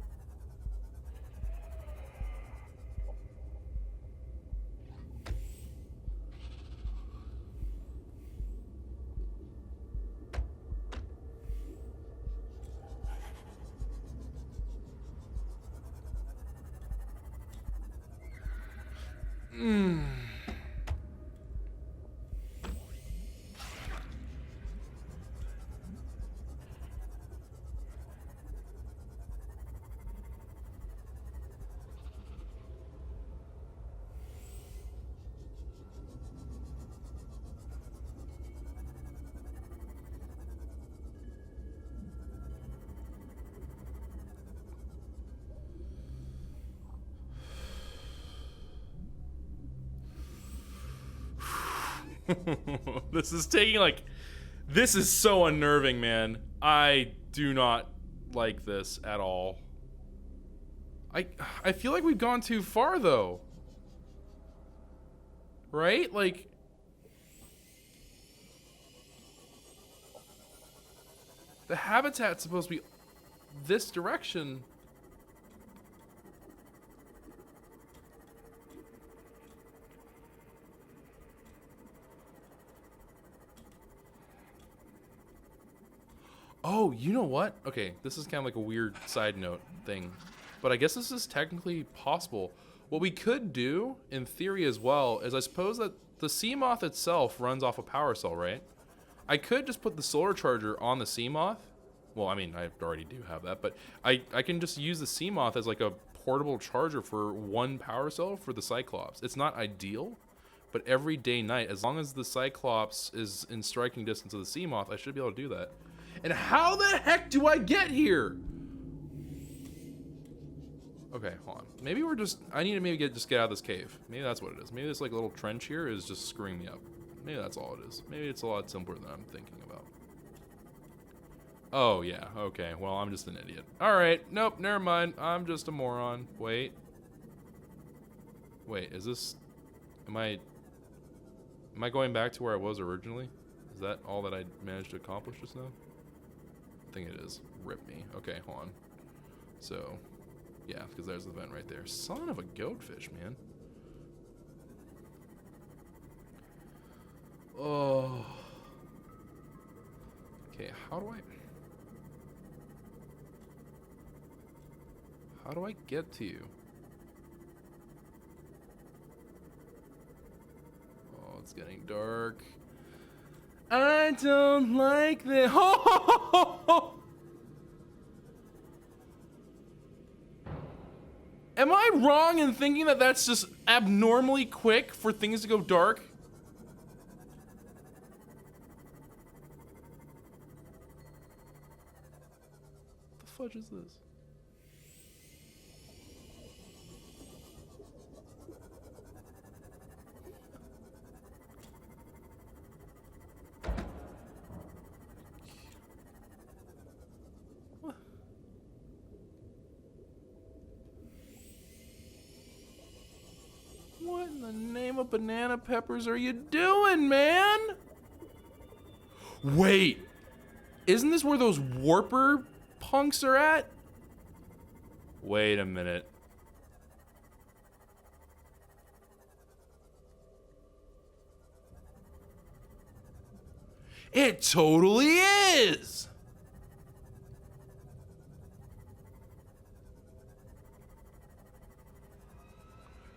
This is taking like... This is so unnerving, man. I do not like this at all. I feel like we've gone too far, though. Right? Like... The habitat's supposed to be this direction. Oh, you know what? Okay, this is kind of like a weird side note thing, but I guess this is technically possible. What we could do, in theory as well, is I suppose that the Seamoth itself runs off a power cell, right? I could just put the solar charger on the Seamoth. Well, I mean, I already do have that, but I can just use the Seamoth as like a portable charger for one power cell for the Cyclops. It's not ideal, but every day, night, as long as the Cyclops is in striking distance of the Seamoth, I should be able to do that. And how the heck do I get here? Okay, hold on. Maybe we're just... I need to maybe just get out of this cave. Maybe that's what it is. Maybe this like little trench here is just screwing me up. Maybe that's all it is. Maybe it's a lot simpler than I'm thinking about. Oh, yeah. Okay, well, I'm just an idiot. Alright, nope, never mind. I'm just a moron. Wait. Wait, is this... Am I going back to where I was originally? Is that all that I managed to accomplish just now? I think it is. Rip me. Okay, hold on. So, yeah, because there's the vent right there. Son of a goatfish, man. Oh. Okay, how do I get to you? Oh, it's getting dark. I don't like this. Am I wrong in thinking that that's just abnormally quick for things to go dark? What the fudge is this? of banana peppers are you doing, man? Wait. Isn't this where those warper punks are at? Wait a minute. It totally is!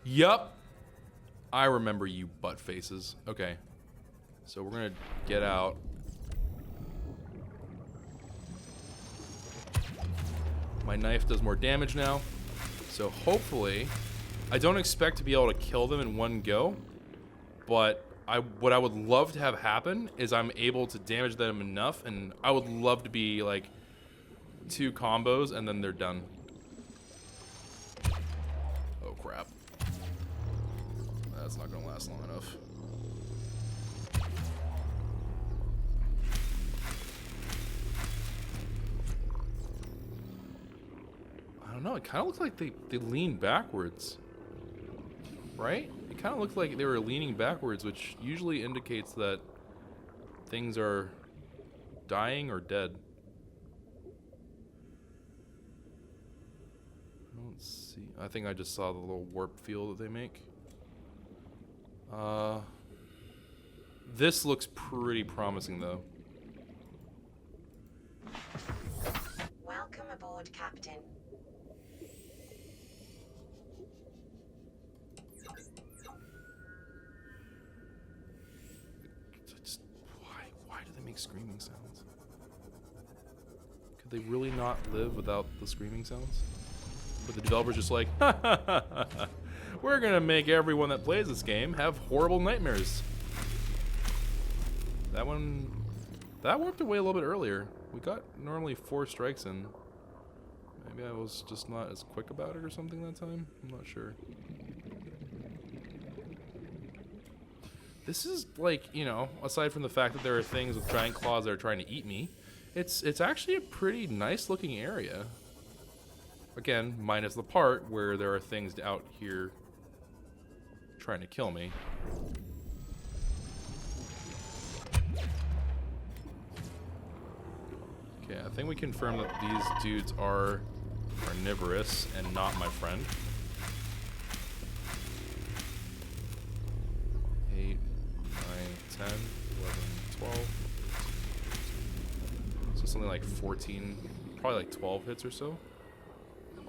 Yup. I remember you butt faces. Okay. So we're gonna get out. My knife does more damage now. So hopefully, I don't expect to be able to kill them in one go, but what I would love to have happen is I'm able to damage them enough, and I would love to be like 2 combos and then they're done. Oh crap. That's not gonna last long enough. I don't know, it kind of looks like they lean backwards. Right? It kind of looked like they were leaning backwards, which usually indicates that things are dying or dead. I don't see. I think I just saw the little warp field that they make. This looks pretty promising, though. Welcome aboard, Captain. Why do they make screaming sounds? Could they really not live without the screaming sounds? But the developer's just like, ha ha ha ha ha. We're gonna make everyone that plays this game have horrible nightmares. That worked away a little bit earlier. We got normally 4 strikes in. Maybe I was just not as quick about it or something that time. I'm not sure. This is like, you know, aside from the fact that there are things with giant claws that are trying to eat me, it's actually a pretty nice looking area. Again, minus the part where there are things out here trying to kill me. Okay, I think we confirmed that these dudes are carnivorous and not my friend. 8, 9, 10, 11, 12. So something like 14, probably like 12 hits or so.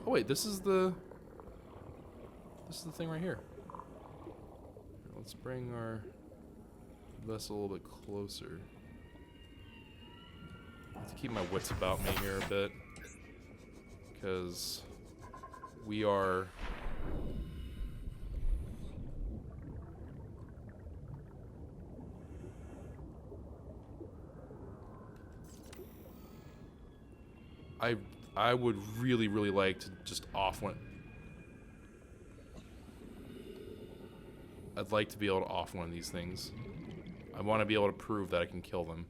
Oh wait, this is the thing right here. Let's bring our vessel a little bit closer. I have to keep my wits about me here a bit, because we are I would really like to just off one. I'd like to be able to off one of these things. I want to be able to prove that I can kill them.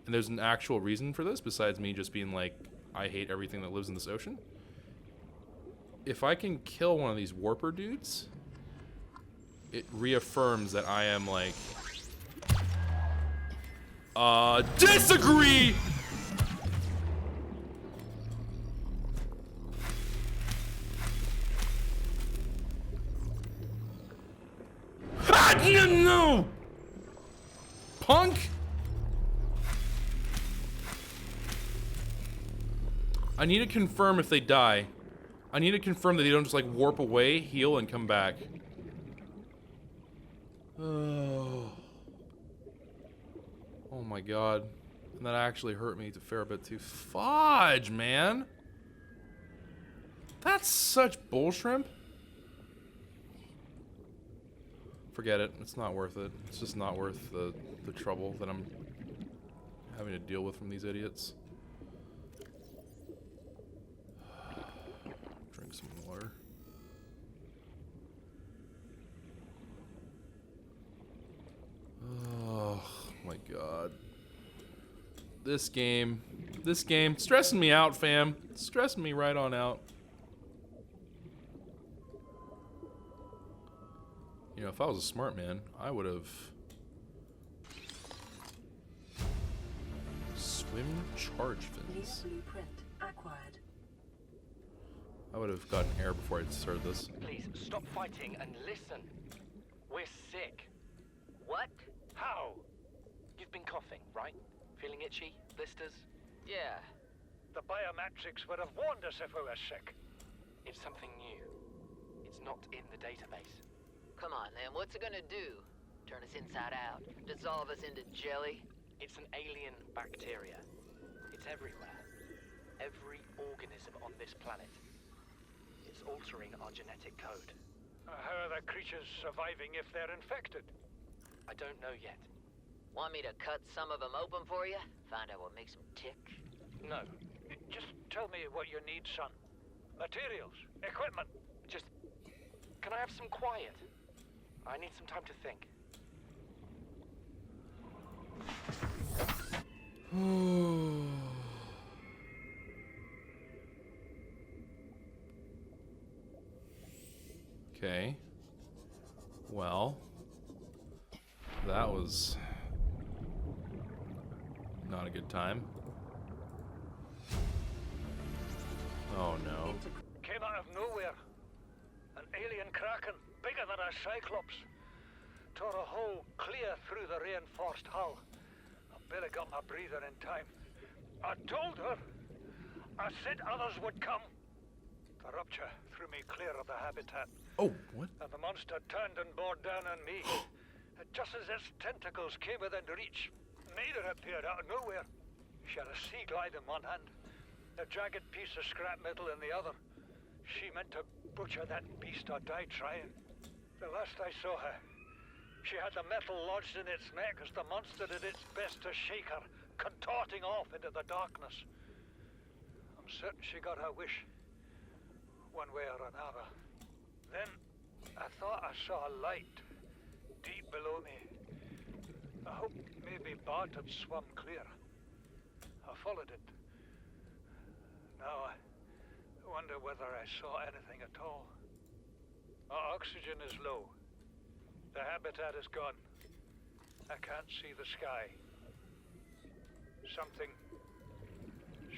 And there's an actual reason for this besides me just being like, I hate everything that lives in this ocean. If I can kill one of these warper dudes, it reaffirms that I am like, disagree! No! Punk! I need to confirm if they die. I need to confirm that they don't just like warp away, heal, and come back. Oh my god. And that actually hurt me a fair bit too. Fudge, man! That's such bull shrimp. Forget it. It's not worth it. It's just not worth the trouble that I'm having to deal with from these idiots. Drink some water. Oh my god. This game, stressing me out, fam. Stressing me right on out. You know, if I was a smart man, I would have swim charge fins. New blueprint acquired. I would have gotten air before I started this. Please, stop fighting and listen. We're sick. What? How? You've been coughing, right? Feeling itchy? Blisters? Yeah. The biometrics would have warned us if we were sick. It's something new. It's not in the database. Come on, then. What's it gonna do? Turn us inside out? Dissolve us into jelly? It's an alien bacteria. It's everywhere. Every organism on this planet. It's altering our genetic code. How are the creatures surviving if they're infected? I don't know yet. Want me to cut some of them open for you? Find out what makes them tick? No. Just tell me what you need, son. Materials, equipment. Just... Can I have some quiet? I need some time to think. Okay. Well, that was not a good time. Oh no. Came out of nowhere. An alien kraken, bigger than a cyclops. Tore a hole clear through the reinforced hull. I barely got my breather in time. I told her. I said others would come. The rupture threw me clear of the habitat. Oh, what? And the monster turned and bore down on me. Just as its tentacles came within reach, Maida appeared out of nowhere. She had a sea glide in one hand, a jagged piece of scrap metal in the other. She meant to butcher that beast or die trying. The last I saw her, she had the metal lodged in its neck as the monster did its best to shake her, contorting off into the darkness. I'm certain she got her wish, one way or another. Then, I thought I saw a light deep below me. I hoped maybe Bart had swum clear. I followed it. Now I wonder whether I saw anything at all. Our oxygen is low. The habitat is gone. I can't see the sky. Something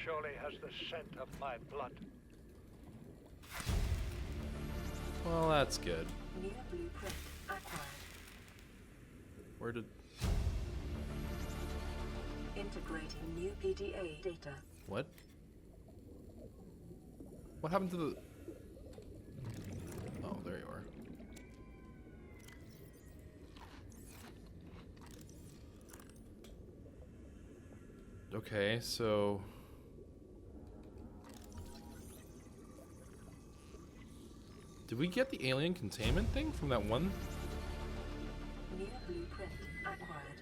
surely has the scent of my blood. Well, that's good. New blueprint acquired. Where did... Integrating new PDA data. What? What happened to the... Oh, there you are. Okay, so... Did we get the alien containment thing from that one? New blueprint acquired.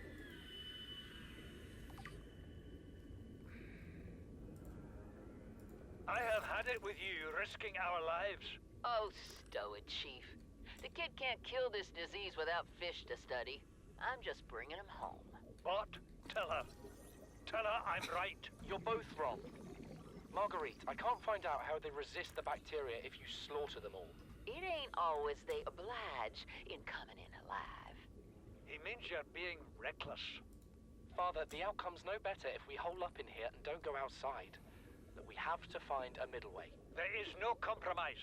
I have had it with you, risking our lives. Oh, stow it, Chief. The kid can't kill this disease without fish to study. I'm just bringing him home. But tell her. Tell her I'm right. You're both wrong. Marguerite, I can't find out how they resist the bacteria if you slaughter them all. It ain't always they oblige in coming in alive. He means you're being reckless. Father, the outcome's no better if we hole up in here and don't go outside. That we have to find a middle way. There is no compromise.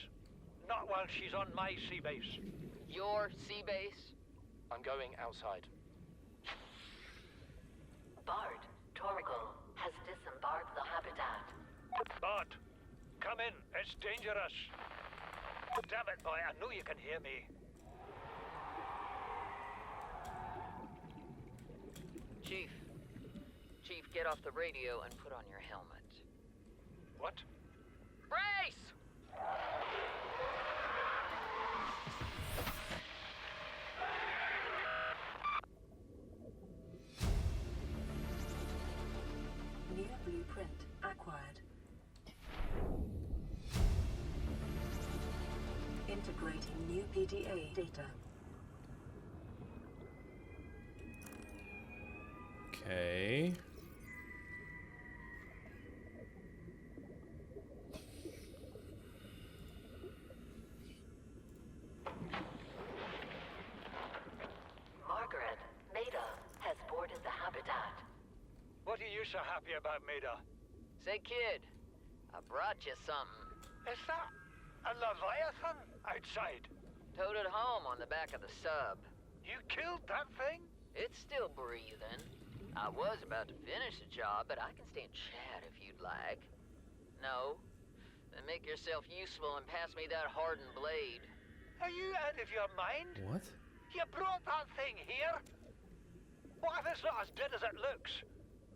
Not while she's on my sea base. Your sea base? I'm going outside. Bard, Torgal has disembarked the habitat. Bart, come in. It's dangerous. Damn it, boy. I know you can hear me. Chief. Chief, get off the radio and put on your helmet. What? Brace! New blueprint acquired. Integrating new PDA data. Okay. so happy about, Maida? Say, kid, I brought you something. Is that a Leviathan outside? Towed it home on the back of the sub. You killed that thing? It's still breathing. I was about to finish the job, but I can stay and chat if you'd like. No? Then make yourself useful and pass me that hardened blade. Are you out of your mind? What? You brought that thing here? What if it's not as dead as it looks?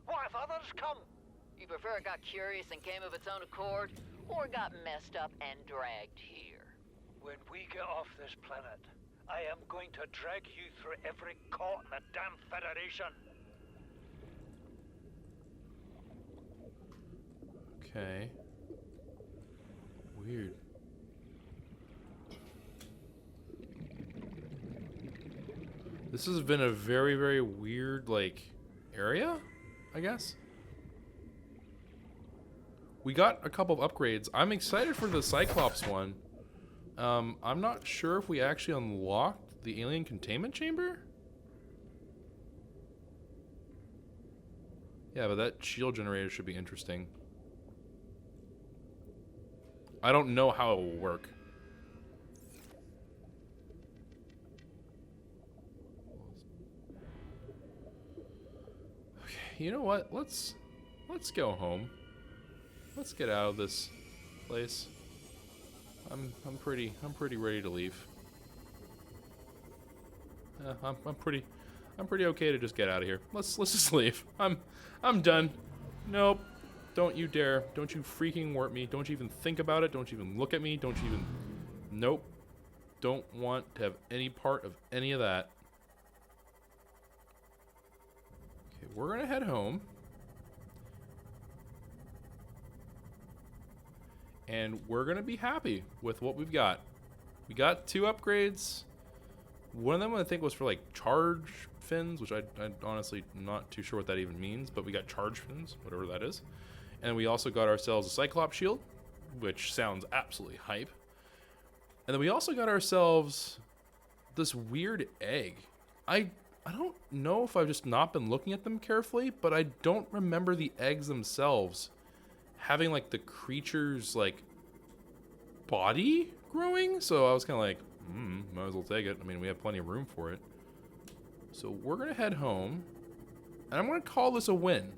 What if others come? You prefer it got curious and came of its own accord, or got messed up and dragged here? When we get off this planet, I am going to drag you through every court in the damn Federation. Okay. Weird. This has been a very, very weird, like, area, I guess. We got a couple of upgrades. I'm excited for the Cyclops one. I'm not sure if we actually unlocked the alien containment chamber. Yeah, but that shield generator should be interesting. I don't know how it will work. Okay, you know what? Let's go home. Let's get out of this place. I'm pretty ready to leave. I'm pretty okay to just get out of here. Let's just leave. I'm done. Nope. Don't you dare. Don't you freaking warp me. Don't you even think about it. Don't you even look at me. Don't you even... Nope. Don't want to have any part of any of that. Okay, we're gonna head home. And we're gonna be happy with what we've got. We got 2 upgrades. One of them I think was for like charge fins, which I honestly not too sure what that even means, but we got charge fins, whatever that is. And we also got ourselves a Cyclops shield, which sounds absolutely hype. And then we also got ourselves this weird egg. I don't know if I've just not been looking at them carefully, but I don't remember the eggs themselves having like the creature's like body growing. So I was kind of like, might as well take it. I mean, we have plenty of room for it. So we're gonna head home, and I'm gonna call this a win.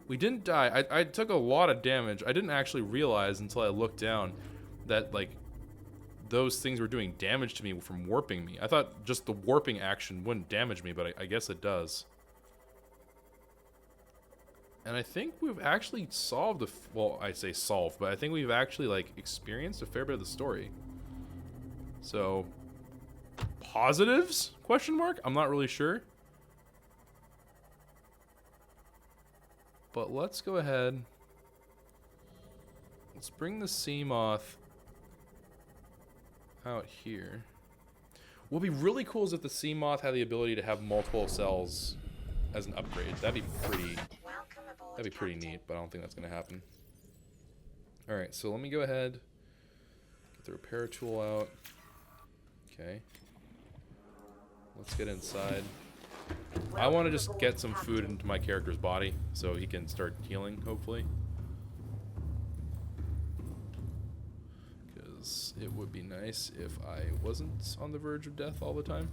We didn't die. I took a lot of damage. I didn't actually realize until I looked down that like those things were doing damage to me from warping me. I thought just the warping action wouldn't damage me, but I guess it does. And I think we've actually solved well, I say solved, but I think we've actually like experienced a fair bit of the story. So, positives? Question mark? I'm not really sure. But let's go ahead. Let's bring the sea moth out here. What would be really cool is if the sea moth had the ability to have multiple cells as an upgrade. That'd be pretty neat, but I don't think that's gonna happen. Alright, so let me go ahead, get the repair tool out. Okay. Let's get inside. I want to just get some food into my character's body so he can start healing, hopefully. Because it would be nice if I wasn't on the verge of death all the time.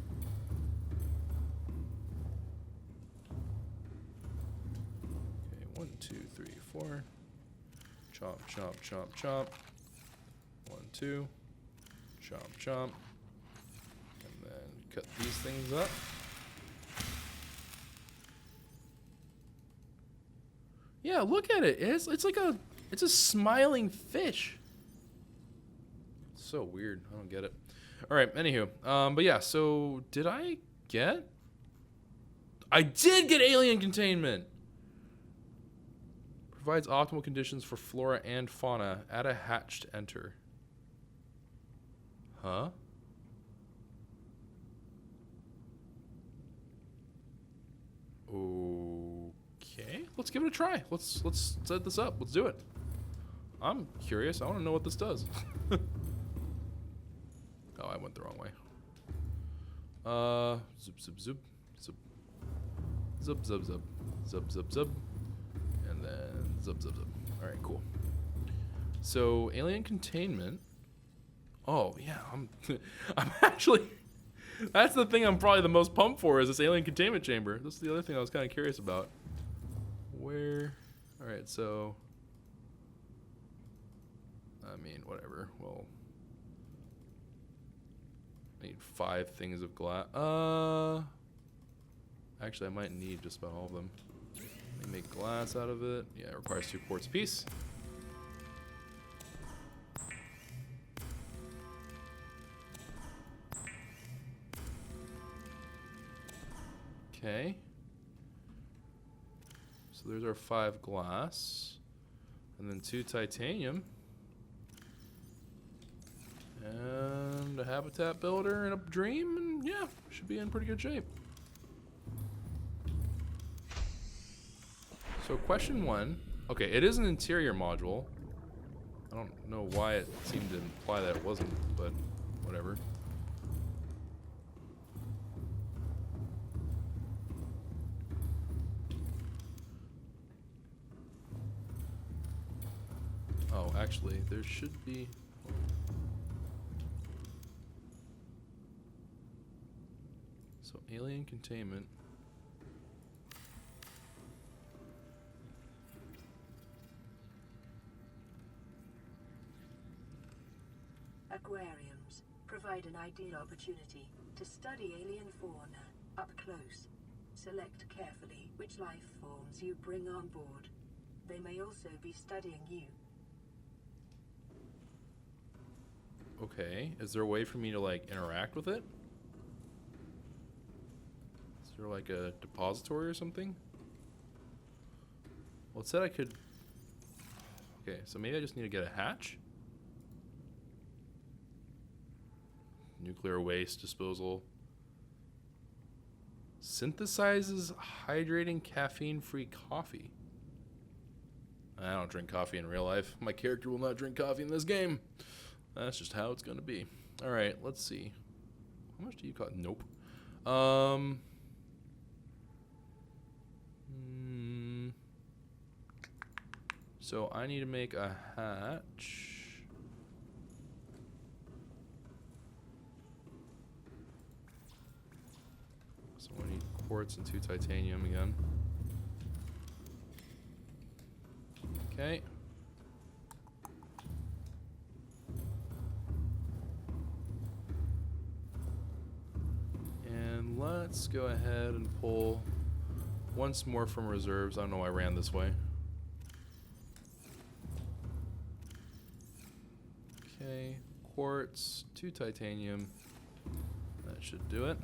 Okay, 1, 2, 3, 4. Chomp, chomp, chomp, chomp. 1, 2. Chomp, chomp. And then cut these things up. Yeah, look at it. It's like it's a smiling fish. It's so weird. I don't get it. All right. Anywho, but yeah. So did I get? I did get alien containment. Provides optimal conditions for flora and fauna. Add a hatch to enter. Huh? Okay, let's give it a try. Let's set this up. Let's do it. I'm curious. I want to know what this does. Oh, I went the wrong way. Zip, zip, zip, zip, zip, zip, zip, zip, zip, zip. then zip, zip, zip. All right, cool. So alien containment. Oh yeah, I'm actually. That's the thing I'm probably the most pumped for is this alien containment chamber. This is the other thing I was kind of curious about. Where? All right, so. I mean, whatever. Well, I need 5 things of glass. Actually, I might need just about all of them. Let me make glass out of it. Yeah, it requires 2 quartz apiece. Okay. So there's our 5 glass. And then 2 titanium. And a habitat builder and a dream. And yeah, should be in pretty good shape. So question 1. Okay, it is an interior module. I don't know why it seemed to imply that it wasn't, but whatever. Oh, actually, there should be... So, alien containment. Aquariums provide an ideal opportunity to study alien fauna up close. Select carefully which life forms you bring on board. They may also be studying you. Okay, is there a way for me to like interact with it? Is there like a depository or something? Well, it said I could... Okay, so maybe I just need to get a hatch? Nuclear waste disposal. Synthesizes hydrating caffeine-free coffee. I don't drink coffee in real life. My character will not drink coffee in this game. That's just how it's gonna be. All right, let's see. How much do you cost? Nope. So I need to make a hatch. So I need quartz and 2 titanium again. Okay. And let's go ahead and pull once more from reserves. I don't know why I ran this way. Okay, quartz, 2 titanium. That should do it.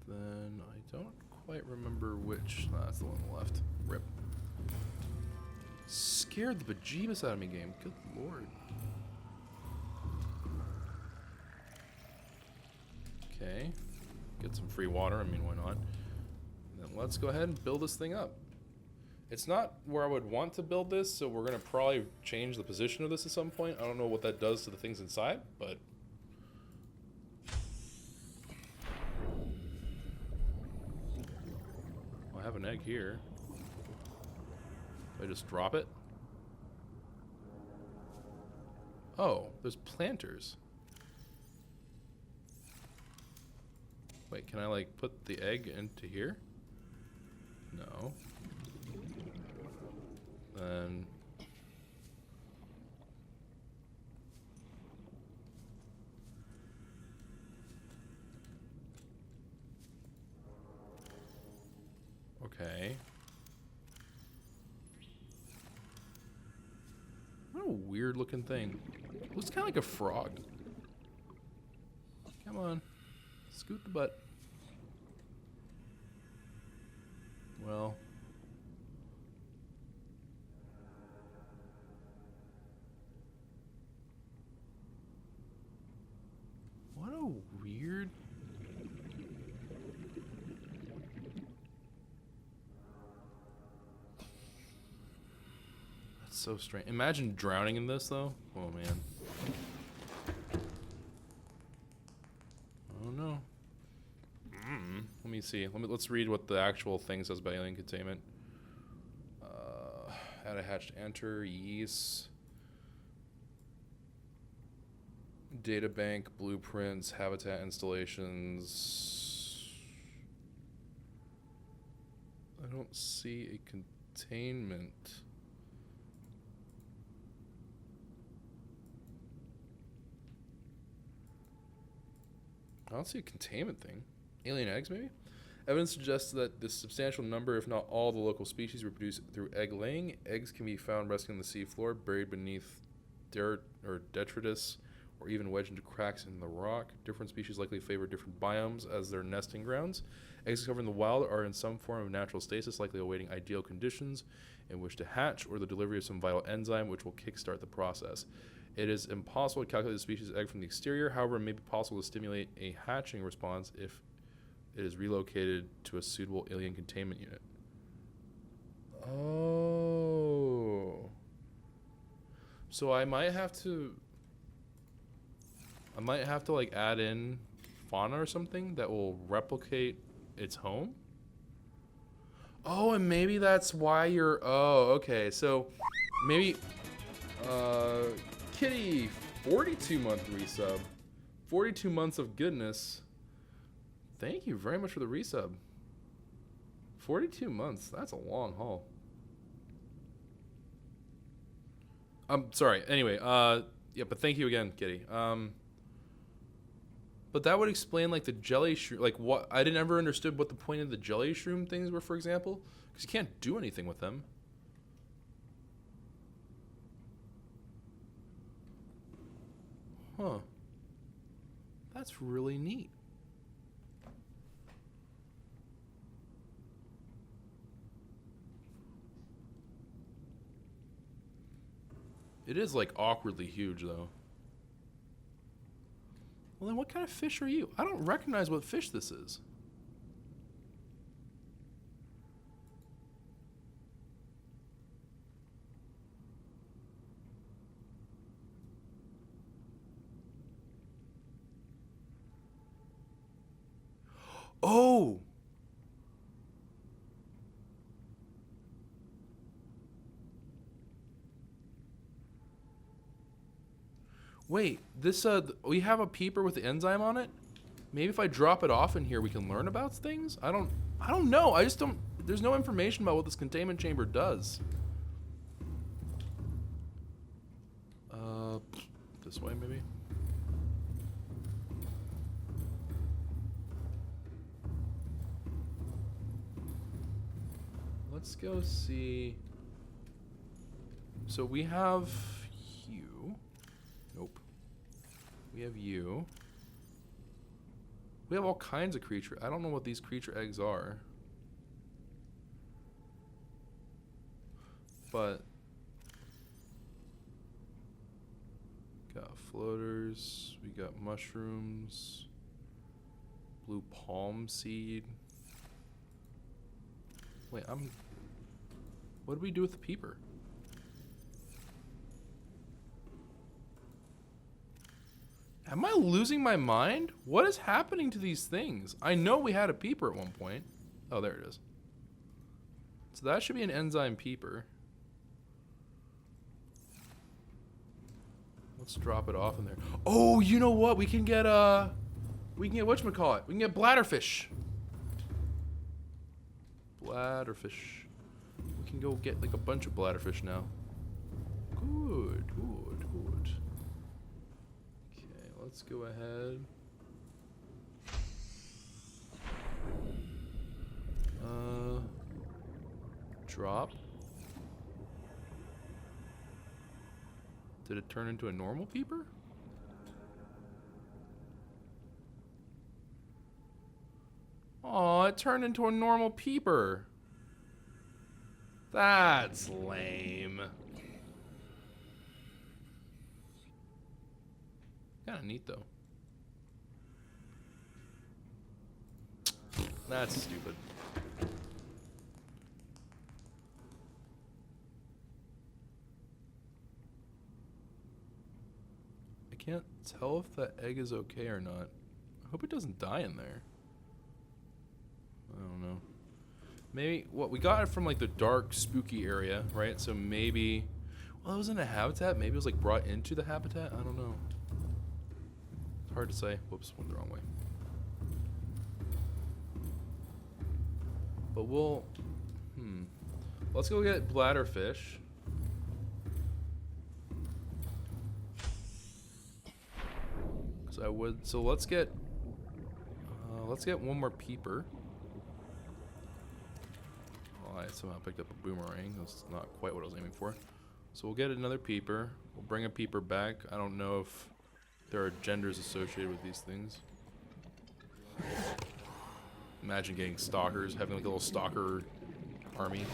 Then I don't quite remember which. Oh, that's the one on the left. Rip. Scared the bejeebus out of me, game. Good lord. Okay. Get some free water. I mean, why not? And then let's go ahead and build this thing up. It's not where I would want to build this, so we're going to probably change the position of this at some point. I don't know what that does to the things inside, but... I have an egg here. Do I just drop it? Oh, there's planters. Wait, can I like put the egg into here? No. Then... Okay. What a weird looking thing. Looks kind of like a frog. Come on. Scoot the butt. Well. What a weird... So strange. Imagine drowning in this, though. Oh, man. Oh, no. see. Let's read what the actual thing says about alien containment. Add a hatch to enter. Yes. Data bank, blueprints, habitat installations. I don't see a containment. I don't see a containment thing. Alien eggs, maybe? Evidence suggests that this substantial number, if not all, the local species reproduce through egg laying. Eggs can be found resting on the seafloor, buried beneath dirt or detritus, or even wedged into cracks in the rock. Different species likely favor different biomes as their nesting grounds. Eggs discovered in the wild are in some form of natural stasis, likely awaiting ideal conditions in which to hatch, or the delivery of some vital enzyme which will kickstart the process. It is impossible to calculate the species egg from the exterior. However, it may be possible to stimulate a hatching response if it is relocated to a suitable alien containment unit. Oh. So I might have to like add in fauna or something that will replicate its home. Oh, and maybe that's why you're, oh, okay. So maybe, Kitty, 42-month resub. 42 months of goodness. Thank you very much for the resub. 42 months, that's a long haul. I'm sorry, anyway, yeah, but thank you again, Kitty. But that would explain, like, the jelly shroom, like, what, I didn't ever understood what the point of the jelly shroom things were, for example, because you can't do anything with them. Huh. That's really neat. It is, like, awkwardly huge, though. Well, then what kind of fish are you? I don't recognize what fish this is. Oh! Wait, this, we have a peeper with the enzyme on it? Maybe if I drop it off in here, we can learn about things? I don't know. I just don't, there's no information about what this containment chamber does. This way, maybe? Let's go see. So we have you. Nope. We have you. We have all kinds of creature. I don't know what these creature eggs are. But got floaters, we got mushrooms, blue palm seed. Wait, what did we do with the peeper? Am I losing my mind? What is happening to these things? I know we had a peeper at one point. Oh, there it is. So that should be an enzyme peeper. Let's drop it off in there. Oh, you know what? We can get whatchamacallit? We can get bladderfish. Bladderfish. We can go get like a bunch of bladderfish now. Good, good, good. Okay, let's go ahead. Drop. Did it turn into a normal peeper? Oh, it turned into a normal peeper. That's lame. Kinda neat though. That's stupid. I can't tell if that egg is okay or not. I hope it doesn't die in there. I don't know. Maybe what we got it from like the dark, spooky area, right? So maybe, well, it was in a habitat. Maybe it was like brought into the habitat. I don't know. It's hard to say. Whoops, went the wrong way. But we'll, let's go get bladderfish. So let's get one more peeper. Oh, I somehow picked up a boomerang. That's not quite what I was aiming for. So we'll get another peeper. We'll bring a peeper back. I don't know if there are genders associated with these things. Imagine getting stalkers, having like a little stalker army.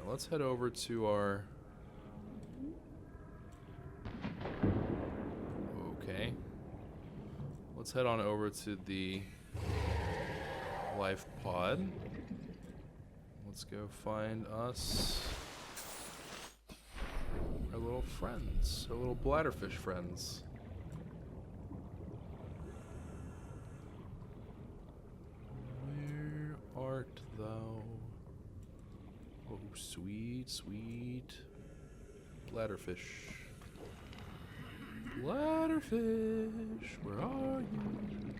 Let's head over to our. Okay. Let's head on over to the life pod. Let's go find us our little friends, our little bladderfish friends. Where art thou? Oh, sweet, sweet bladderfish. Bladderfish, where are you?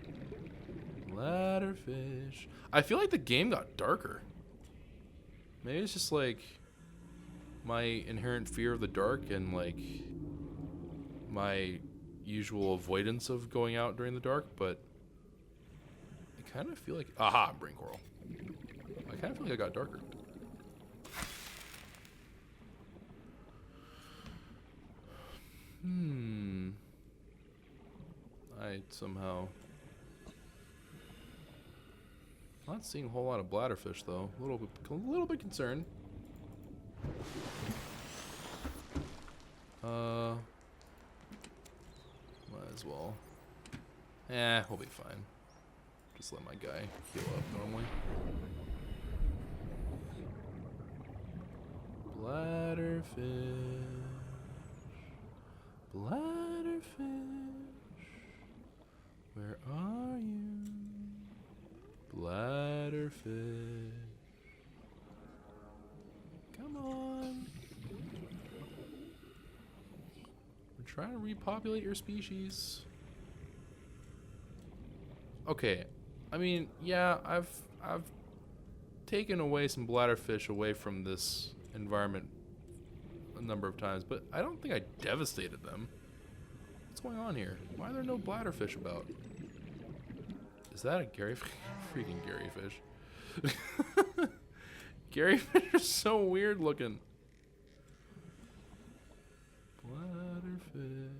Bladderfish. I feel like the game got darker. Maybe it's just like my inherent fear of the dark and like my usual avoidance of going out during the dark, but I kind of feel like, aha, brain coral. I kind of feel like I got darker. I somehow not seeing a whole lot of bladderfish though. A little bit concerned. Might as well. We'll be fine. Just let my guy heal up normally. Bladderfish. Bladderfish. Where are you? Bladderfish. Come on. We're trying to repopulate your species. Okay. I mean, yeah, I've taken away some bladderfish away from this environment a number of times, but I don't think I devastated them. What's going on here? Why are there no bladderfish about? Is that a freaking Garyfish? Garyfish are so weird looking. Bladderfish.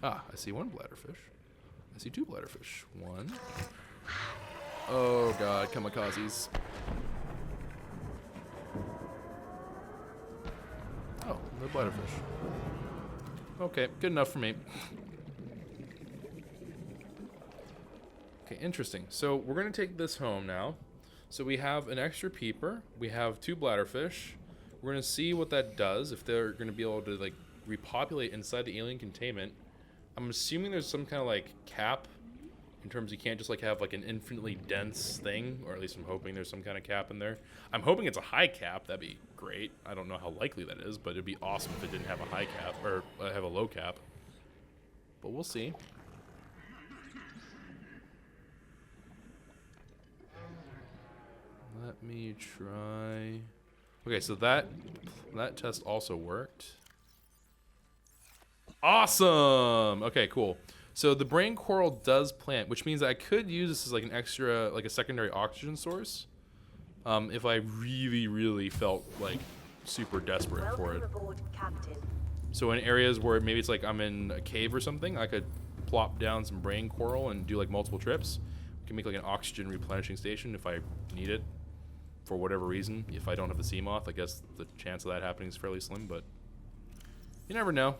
Ah, I see one bladderfish. I see two bladderfish. One. Oh god, kamikazes. Oh, no bladderfish. Okay, good enough for me. Okay, interesting. So we're gonna take this home now. So we have an extra peeper. We have two bladderfish. We're gonna see what that does, if they're gonna be able to like repopulate inside the alien containment. I'm assuming there's some kind of like cap in terms you can't just like have like an infinitely dense thing, or at least I'm hoping there's some kind of cap in there. I'm hoping it's a high cap. That'd be great. I don't know how likely that is, but it'd be awesome if it didn't have a high cap or have a low cap. But we'll see. Let me try. Okay, so that test also worked. Awesome. Okay, cool. So the brain coral does plant, which means I could use this as like an extra, like a secondary oxygen source, if I really, really felt like super desperate for it. Aboard, Captain. So in areas where maybe it's like I'm in a cave or something, I could plop down some brain coral and do like multiple trips. We can make like an oxygen replenishing station if I need it for whatever reason. If I don't have the sea moth, I guess the chance of that happening is fairly slim, but you never know.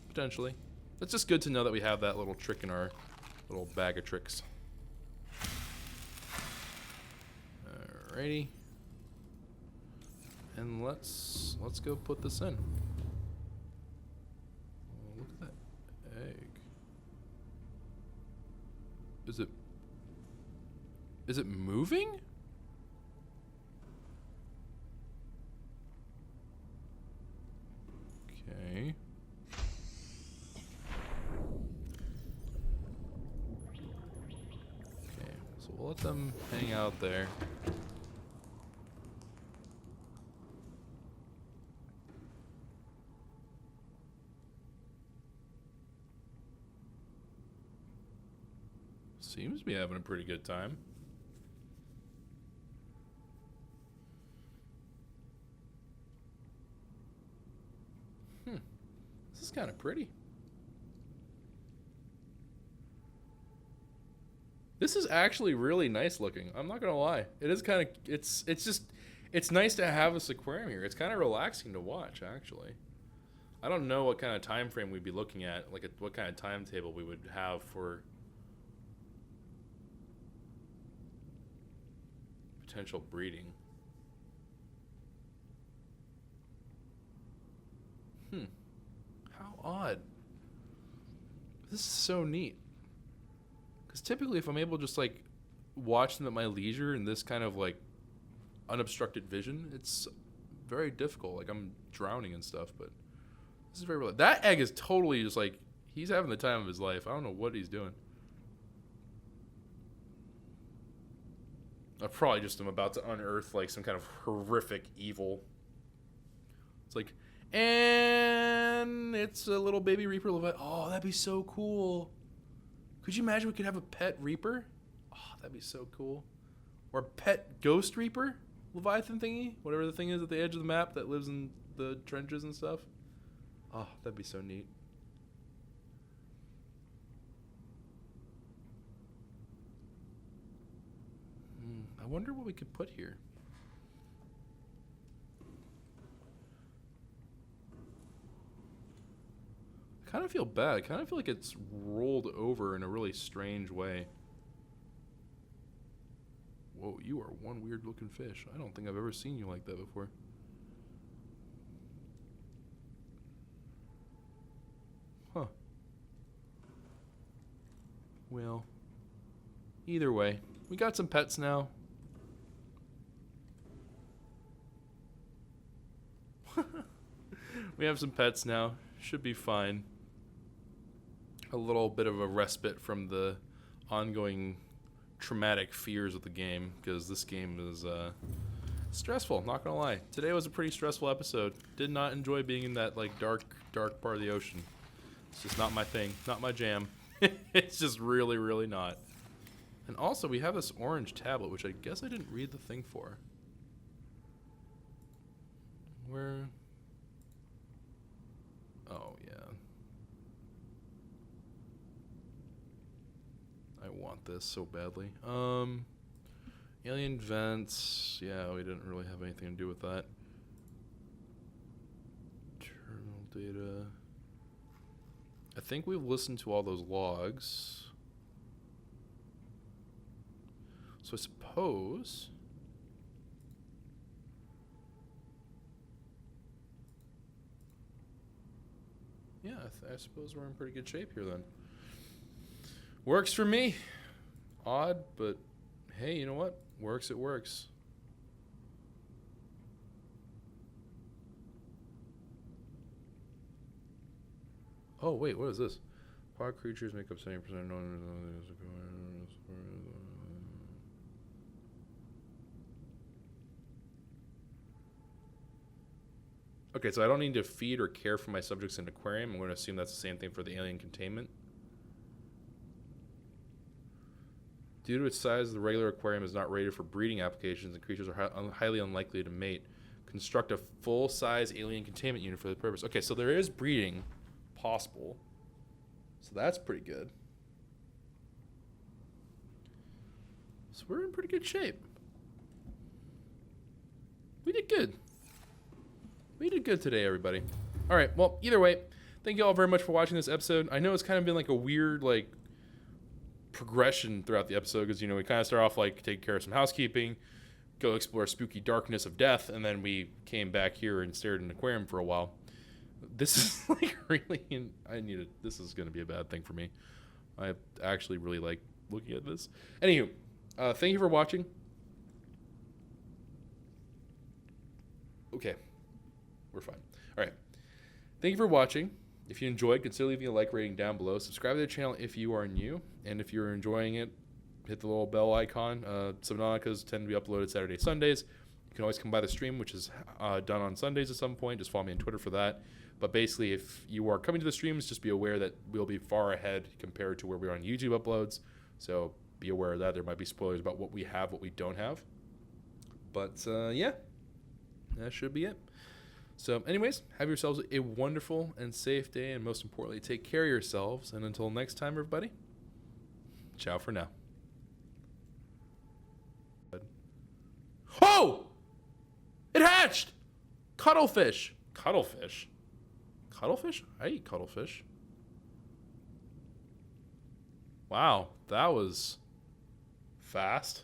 Potentially. It's just good to know that we have that little trick in our little bag of tricks. Alrighty. And let's go put this in. Oh, look at that egg. Is it moving? Okay. Okay, so we'll let them hang out there. Seems to be having a pretty good time. This is kind of pretty. This is actually really nice looking. I'm not gonna lie. It is kind of, it's nice to have this aquarium here. It's kind of relaxing to watch, actually. I don't know what kind of time frame we'd be looking at, like what kind of timetable we would have for potential breeding. How odd. This is so neat. Because typically if I'm able to just like watch them at my leisure in this kind of like unobstructed vision, it's very difficult. Like I'm drowning and stuff, but this is very real. That egg is totally just like, he's having the time of his life. I don't know what he's doing. I probably just am about to unearth like some kind of horrific evil. It's like, and it's a little baby Reaper Leviathan. Oh, that'd be so cool. Could you imagine we could have a pet Reaper? Oh, that'd be so cool. Or pet Ghost Reaper Leviathan thingy? Whatever the thing is at the edge of the map that lives in the trenches and stuff. Oh, that'd be so neat. I wonder what we could put here. I kind of feel bad. I kind of feel like it's rolled over in a really strange way. Whoa, you are one weird looking fish. I don't think I've ever seen you like that before. Huh. Well, either way, we got some pets now. We have some pets now. Should be fine. A little bit of a respite from the ongoing traumatic fears of the game, because this game is stressful, not gonna lie. Today was a pretty stressful episode. Did not enjoy being in that like dark part of the ocean. It's just not my thing, not my jam. It's just really not. And also we have this orange tablet, which I guess I didn't read the thing for. Where? Oh, yeah. I want this so badly. Alien vents. Yeah, we didn't really have anything to do with that. Terminal data. I think we've listened to all those logs. So I suppose... Yeah, I suppose we're in pretty good shape here then. Works for me. Odd, but hey, you know what? Works, it works. Oh, wait, what is this? Pod creatures make up 70% of known. Okay, so I don't need to feed or care for my subjects in an aquarium. I'm going to assume that's the same thing for the alien containment. Due to its size, the regular aquarium is not rated for breeding applications, and creatures are highly unlikely to mate. Construct a full-size alien containment unit for the purpose. Okay, so there is breeding possible. So that's pretty good. So we're in pretty good shape. We did good. We did good today, everybody. All right, well, either way, thank you all very much for watching this episode. I know it's kind of been like a weird, like, progression throughout the episode because, you know, we kind of start off, like, taking care of some housekeeping. go explore spooky darkness of death, and then we came back here and stared in an aquarium for a while. This is like really, this is going to be a bad thing for me. I actually really like looking at this. Anywho, thank you for watching. Okay, we're fine. All right. Thank you for watching. If you enjoyed, consider leaving a like rating down below. Subscribe to the channel if you are new. And if you're enjoying it, hit the little bell icon. Subnauticas tend to be uploaded Saturday, Sundays. You can always come by the stream, which is done on Sundays at some point. Just follow me on Twitter for that. But basically, if you are coming to the streams, just be aware that we'll be far ahead compared to where we are on YouTube uploads. So be aware of that. There might be spoilers about what we have, what we don't have. But yeah, that should be it. So anyways, have yourselves a wonderful and safe day. And most importantly, take care of yourselves. And until next time, everybody, ciao for now. Oh! It hatched! Cuttlefish. Cuttlefish? Cuttlefish? I eat cuttlefish. Wow, that was fast.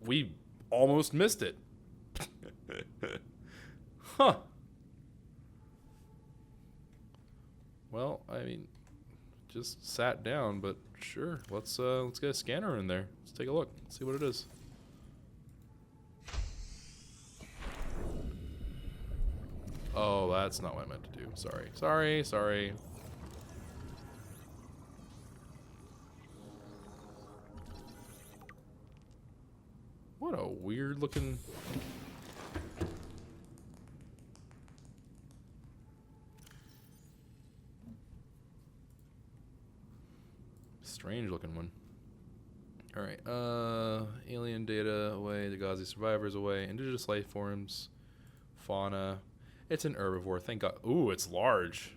We almost missed it. Huh. Well, I mean, just sat down, but sure. Let's get a scanner in there. Let's take a look. See what it is. Oh, that's not what I meant to do. Sorry. What a weird looking... Strange looking one. Alright, alien data away, the Gazi survivors away, indigenous life forms, fauna. It's an herbivore, thank God. Ooh, it's large.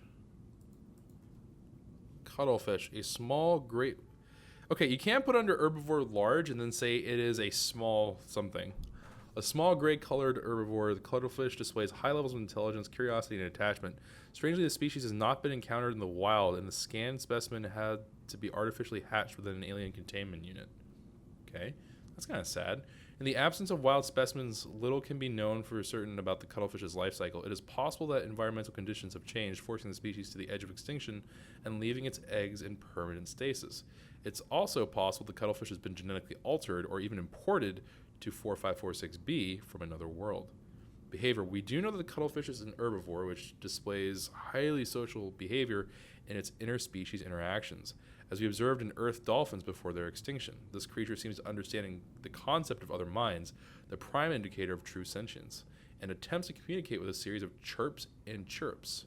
Cuttlefish, a small great... Okay, you can't put under herbivore large and then say it is a small something. A small gray-colored herbivore, the cuttlefish displays high levels of intelligence, curiosity, and attachment. Strangely, the species has not been encountered in the wild, and the scanned specimen had to be artificially hatched within an alien containment unit. Okay, that's kind of sad. In the absence of wild specimens, little can be known for certain about the cuttlefish's life cycle. It is possible that environmental conditions have changed, forcing the species to the edge of extinction and leaving its eggs in permanent stasis. It's also possible the cuttlefish has been genetically altered or even imported to 4546b from another world. Behavior. We do know that the cuttlefish is an herbivore, which displays highly social behavior in its interspecies interactions. As we observed in Earth dolphins before their extinction, this creature seems to understand the concept of other minds, the prime indicator of true sentience, and attempts to communicate with a series of chirps and chirps.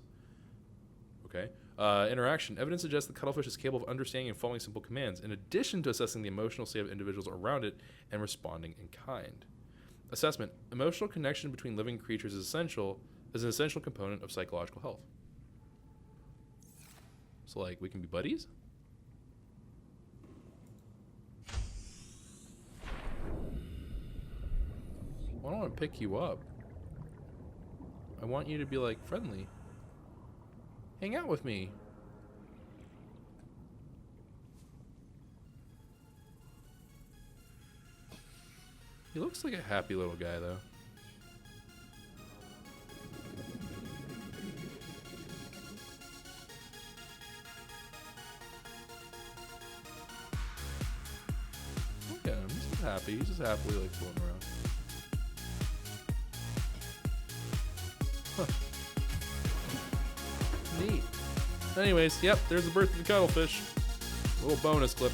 Okay. Interaction. Evidence suggests the cuttlefish is capable of understanding and following simple commands, in addition to assessing the emotional state of individuals around it and responding in kind. Assessment. Emotional connection between living creatures is an essential component of psychological health. So, like, we can be buddies? I don't want to pick you up. I want you to be, like, friendly. Hang out with me. He looks like a happy little guy, though. Look at him. He's just happy. He's just happily, like, fooling around. Huh. Neat. Anyways, yep, there's the birth of the cuttlefish. Little bonus clip.